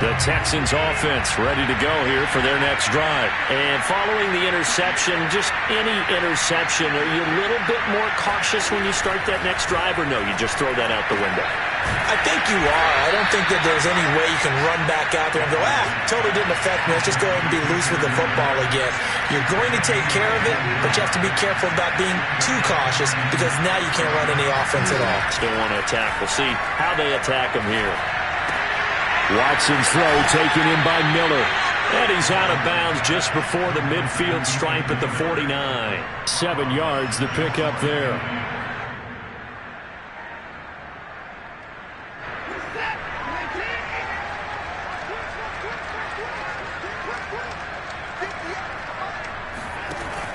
The Texans offense ready to go here for their next drive. And following the interception, just any interception, are you a little bit more cautious when you start that next drive, or no, you just throw that out the window? I think you are. I don't think that there's any way you can run back out there and go, totally didn't affect me. Let's just go ahead and be loose with the football again. You're going to take care of it, but you have to be careful about being too cautious because now you can't run any offense at all. Still want to attack. We'll see how they attack him here. Watson's throw taken in by Miller. And he's out of bounds just before the midfield stripe at the 49. 7 yards the pickup there.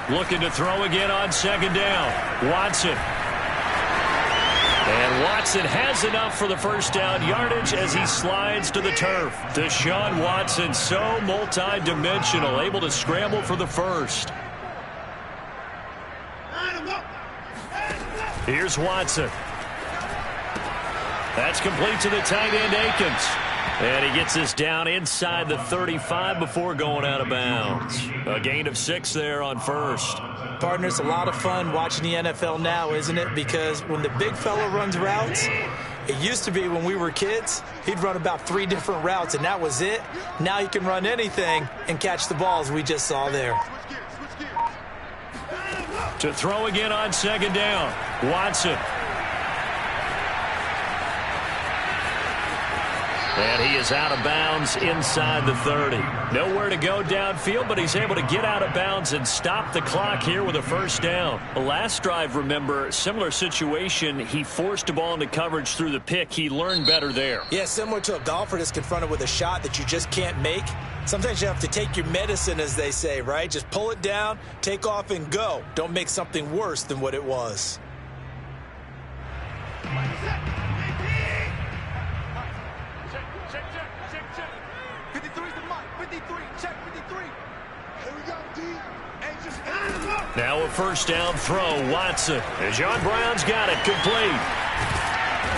Looking to throw again on second down. Watson. And Watson has enough for the first down yardage as he slides to the turf. Deshaun Watson, so multi-dimensional, able to scramble for the first. Here's Watson. That's complete to the tight end, Akins. And he gets this down inside the 35 before going out of bounds. A gain of 6 there on first. Partner, it's a lot of fun watching the NFL now, isn't it? Because when the big fella runs routes, it used to be when we were kids, he'd run about 3 different routes, and that was it. Now he can run anything and catch the balls we just saw there. To throw again on second down, Watson. And he is out of bounds inside the 30. Nowhere to go downfield, but he's able to get out of bounds and stop the clock here with a first down. The last drive, remember, similar situation. He forced the ball into coverage through the pick. He learned better there. Yeah, similar to a golfer that's confronted with a shot that you just can't make. Sometimes you have to take your medicine, as they say, right? Just pull it down, take off, and go. Don't make something worse than what it was. Now a first down throw, Watson. And John Brown's got it complete.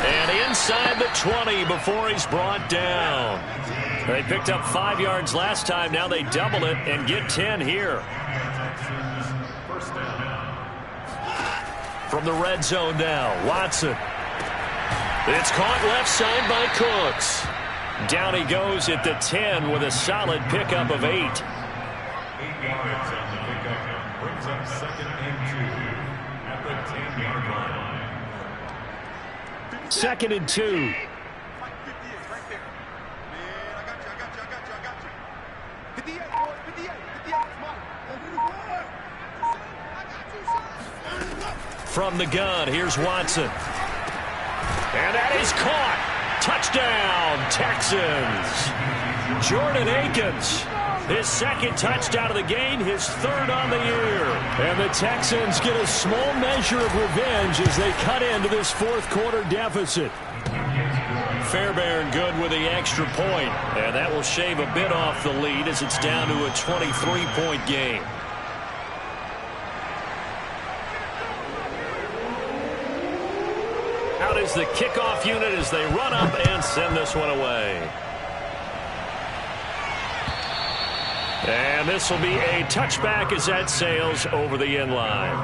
And inside the 20 before he's brought down. They picked up 5 yards last time. Now they double it and get 10 here. From the red zone now, Watson. It's caught left side by Cooks. Down he goes at the 10 with a solid pickup of 8. 8 yards on the pickup. Brings up second and 2 at the 10-yard line. Second and 2. From the gun, here's Watson. And that is caught. Touchdown, Texans. Jordan Akins. His second touchdown of the game, his third on the year. And the Texans get a small measure of revenge as they cut into this fourth quarter deficit. Fairbairn good with the extra point. And that will shave a bit off the lead as it's down to a 23-point game. Out is the kickoff unit as they run up and send this one away. And this will be a touchback as that sails over the end line.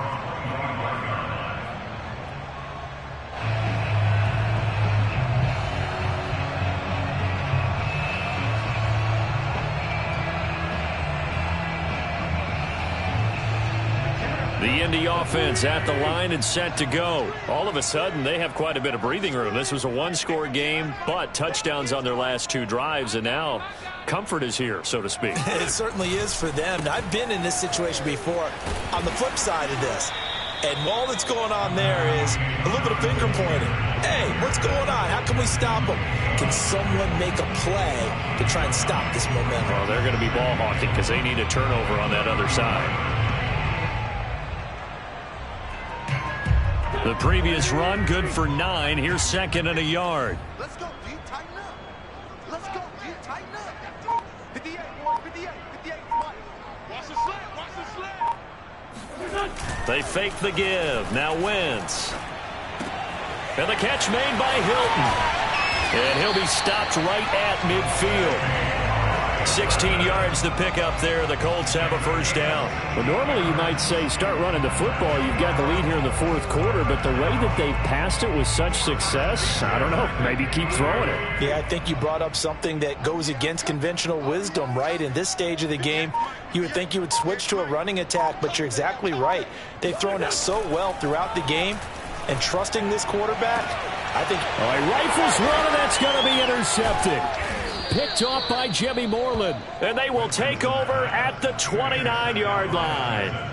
The Indy offense at the line and set to go. All of a sudden, they have quite a bit of breathing room. This was a one-score game, but touchdowns on their last 2 drives, and now comfort is here, so to speak. It certainly is for them. Now, I've been in this situation before on the flip side of this. And all that's going on there is a little bit of finger pointing. Hey, what's going on? How can we stop them? Can someone make a play to try and stop this momentum? Well, they're going to be ball hawking because they need a turnover on that other side. The previous run, good for 9. Here's 2nd and a yard. Let's go, D. Tighten up. Let's go, D. Tighten up. 58, boy. 58. 58, Mike. Watch the slap. Watch the slap. They fake the give. Now Wentz. And the catch made by Hilton. And he'll be stopped right at midfield. 16 yards to pick up there. The Colts have a first down. Well, normally you might say start running the football. You've got the lead here in the 4th quarter, but the way that they've passed it with such success, I don't know, maybe keep throwing it. Yeah, I think you brought up something that goes against conventional wisdom, right? In this stage of the game, you would think you would switch to a running attack, but you're exactly right. They've thrown it so well throughout the game, and trusting this quarterback, I think... All right, rifles one, and that's going to be intercepted. Picked off by Jimmy Moreland. And they will take over at the 29-yard line.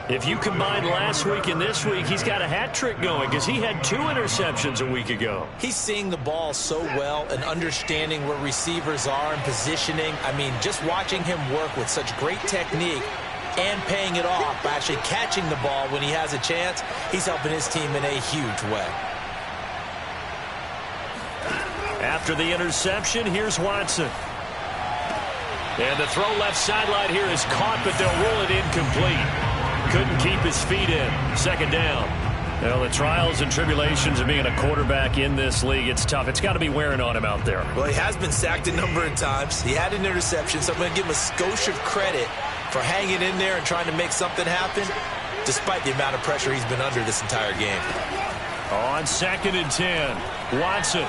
If you combine last week and this week, he's got a hat trick going because he had 2 interceptions a week ago. He's seeing the ball so well and understanding where receivers are and positioning. I mean, just watching him work with such great technique and paying it off by actually catching the ball when he has a chance, he's helping his team in a huge way. After the interception, here's Watson. And the throw left sideline here is caught, but they'll rule it incomplete. Couldn't keep his feet in. 2nd down. Well, the trials and tribulations of being a quarterback in this league, it's tough. It's got to be wearing on him out there. Well, he has been sacked a number of times. He had an interception, so I'm going to give him a skosh of credit for hanging in there and trying to make something happen, despite the amount of pressure he's been under this entire game. On 2nd and 10, Watson.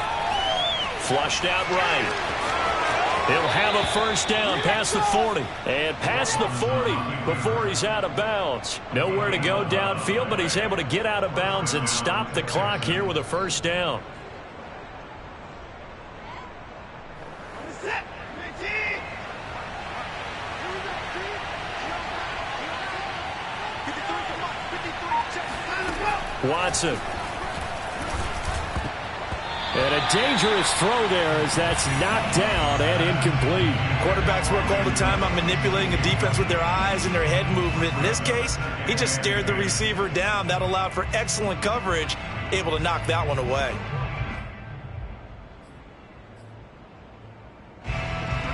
Flushed out right. He'll have a first down past the 40. And past the 40 before he's out of bounds. Nowhere to go downfield, but he's able to get out of bounds and stop the clock here with a first down. Watson. And a dangerous throw there as that's knocked down and incomplete. Quarterbacks work all the time on manipulating a defense with their eyes and their head movement. In this case, he just stared the receiver down. That allowed for excellent coverage, able to knock that one away.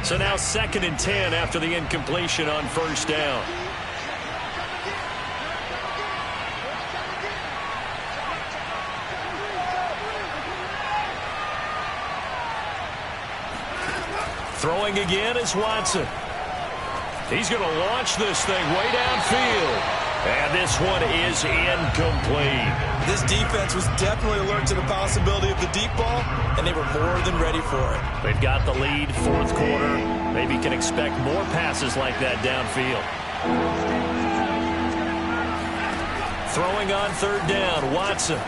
So now 2nd and 10 after the incompletion on first down. Throwing again is Watson. He's going to launch this thing way downfield. And this one is incomplete. This defense was definitely alert to the possibility of the deep ball, and they were more than ready for it. They've got the lead, 4th quarter. Maybe can expect more passes like that downfield. Throwing on 3rd down, Watson.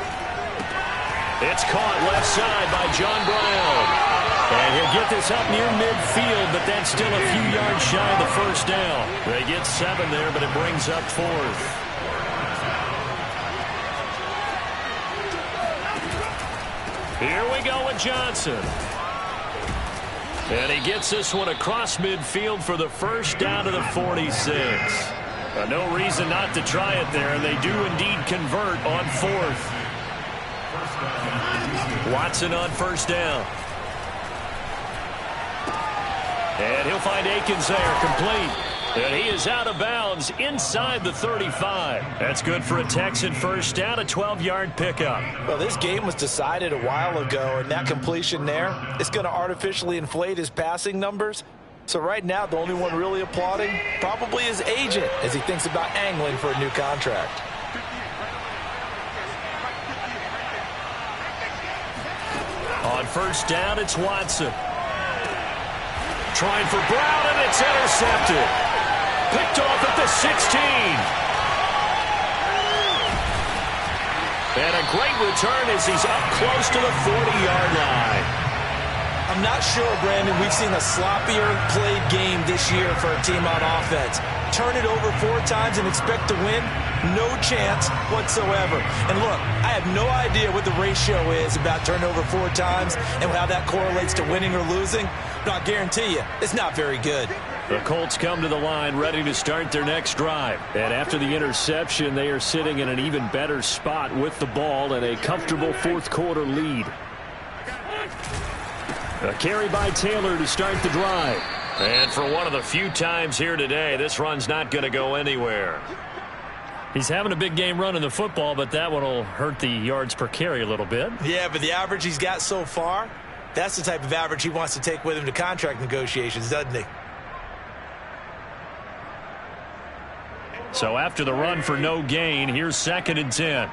It's caught left side by John Brown. And he'll get this up near midfield, but that's still a few yards shy of the first down. They get 7 there, but it brings up 4th. Here we go with Johnson. And he gets this one across midfield for the first down to the 46. No reason not to try it there, and they do indeed convert on 4th. Watson on first down. And he'll find Akins there, complete. And he is out of bounds inside the 35. That's good for a Texan first down, a 12-yard pickup. Well, this game was decided a while ago, and that completion there is going to artificially inflate his passing numbers. So right now, the only one really applauding probably his agent as he thinks about angling for a new contract. On first down, it's Watson. Trying for Brown, and it's intercepted. Picked off at the 16. And a great return as he's up close to the 40-yard line. I'm not sure, Brandon, we've seen a sloppier played game this year for a team on offense. Turn it over 4 times and expect to win? No chance whatsoever. And look, I have no idea what the ratio is about turnover 4 times and how that correlates to winning or losing. But I guarantee you, it's not very good. The Colts come to the line ready to start their next drive. And after the interception, they are sitting in an even better spot with the ball and a comfortable fourth-quarter lead. A carry by Taylor to start the drive. And for one of the few times here today, this run's not going to go anywhere. He's having a big game running the football, but that one will hurt the yards per carry a little bit. Yeah, but the average he's got so far, that's the type of average he wants to take with him to contract negotiations, doesn't he? So after the run for no gain, here's 2nd and 10.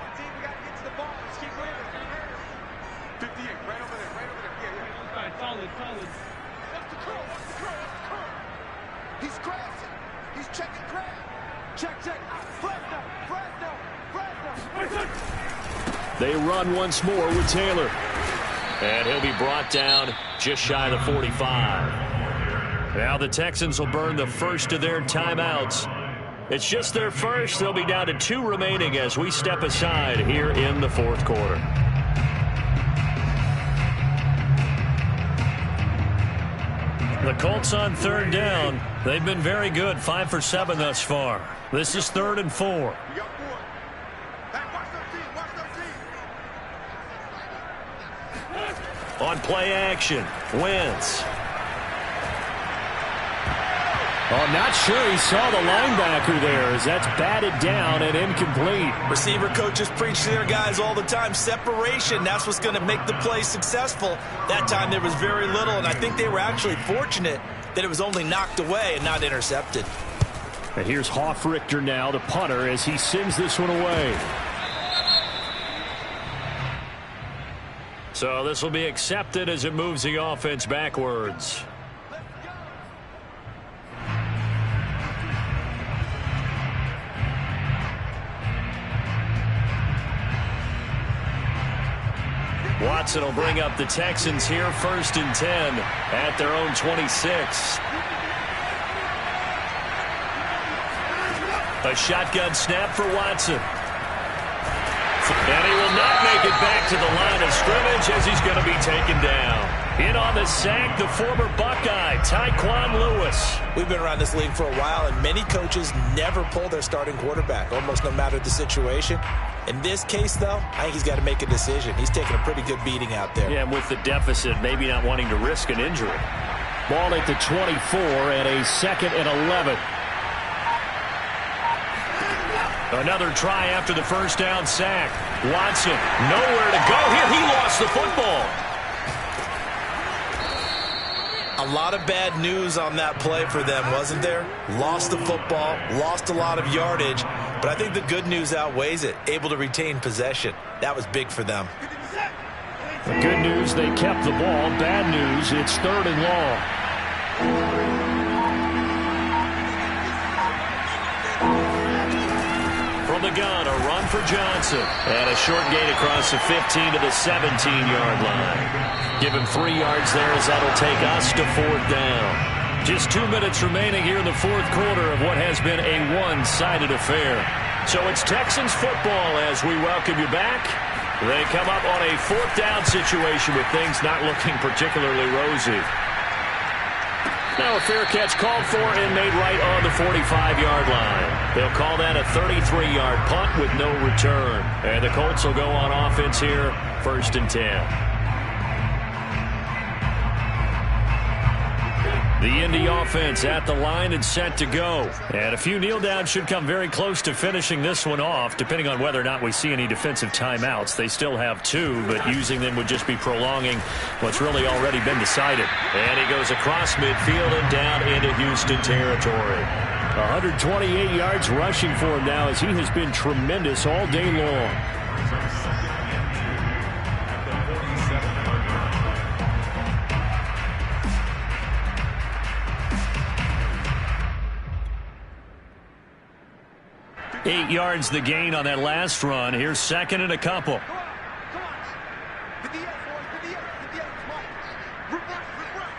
He's crashing. He's checking crash. Check. They run once more with Taylor. And he'll be brought down just shy of the 45. Now the Texans will burn the first of their timeouts. It's just their first. They'll be down to 2 remaining as we step aside here in the fourth quarter. The Colts on 3rd down. They've been very good, 5 for 7 thus far. This is 3rd and 4. On play action, Wentz. I'm not sure he saw the linebacker there as that's batted down and incomplete. Receiver coaches preach to their guys all the time. Separation, that's what's going to make the play successful. That time there was very little, and I think they were actually fortunate that it was only knocked away and not intercepted. And here's Hoffrichter now, the punter, as he sends this one away. So this will be accepted as it moves the offense backwards. Watson will bring up the Texans here, 1st and 10 at their own 26. A shotgun snap for Watson. And he will not make it back to the line of scrimmage as he's going to be taken down. In on the sack, the former Buckeye, Tyquan Lewis. We've been around this league for a while, and many coaches never pull their starting quarterback, almost no matter the situation. In this case, though, I think he's got to make a decision. He's taking a pretty good beating out there. Yeah, and with the deficit, maybe not wanting to risk an injury. Ball at the 24 and a 2nd and 11. Another try after the first down sack. Watson, nowhere to go here. He lost the football. A lot of bad news on that play for them, wasn't there? Lost the football, lost a lot of yardage, but I think the good news outweighs it. Able to retain possession. That was big for them. The good news, they kept the ball. Bad news, it's 3rd and long. From the gun, a run for Johnson. And a short gain across the 15 to the 17-yard line. Give him 3 yards there as that'll take us to 4th down. Just 2 minutes remaining here in the fourth quarter of what has been a one-sided affair. So it's Texans football as we welcome you back. They come up on a 4th down situation with things not looking particularly rosy. Now a fair catch called for and made right on the 45-yard line. They'll call that a 33-yard punt with no return. And the Colts will go on offense here, 1st and 10. The Indy offense at the line and set to go. And a few kneel downs should come very close to finishing this one off, depending on whether or not we see any defensive timeouts. They still have 2, but using them would just be prolonging what's really already been decided. And he goes across midfield and down into Houston territory. 128 yards rushing for him now as he has been tremendous all day long. 8 yards the gain on that last run. Here's second and a couple. Come on. 58, boys. 58. 58. Mike. Reverse. Reverse.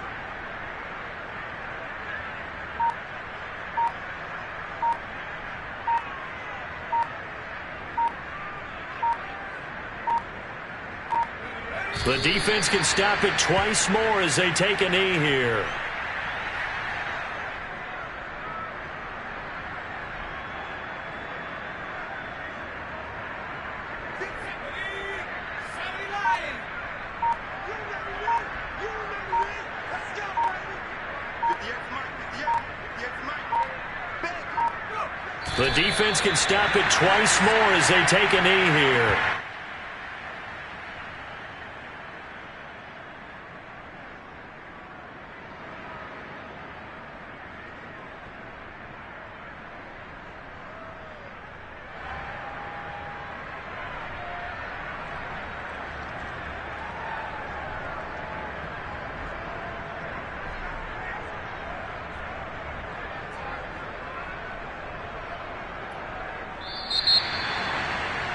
The defense can stop it twice more as they take a knee here. The defense can stop it twice more as they take a knee here.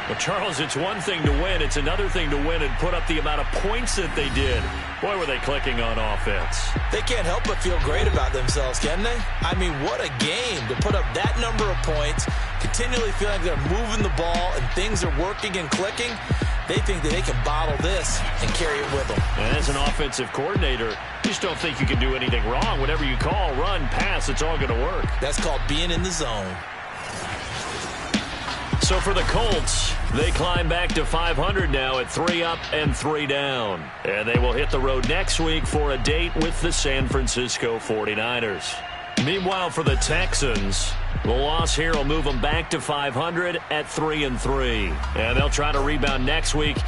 Well, Charles, it's one thing to win. It's another thing to win and put up the amount of points that they did. Boy, were they clicking on offense. They can't help but feel great about themselves, can they? I mean, what a game to put up that number of points, continually feeling like they're moving the ball and things are working and clicking. They think that they can bottle this and carry it with them. And as an offensive coordinator, you just don't think you can do anything wrong. Whatever you call, run, pass, it's all going to work. That's called being in the zone. So for the Colts, they climb back to 500 now at 3 up and 3 down. And they will hit the road next week for a date with the San Francisco 49ers. Meanwhile, for the Texans, the loss here will move them back to 500 at 3-3. And they'll try to rebound next week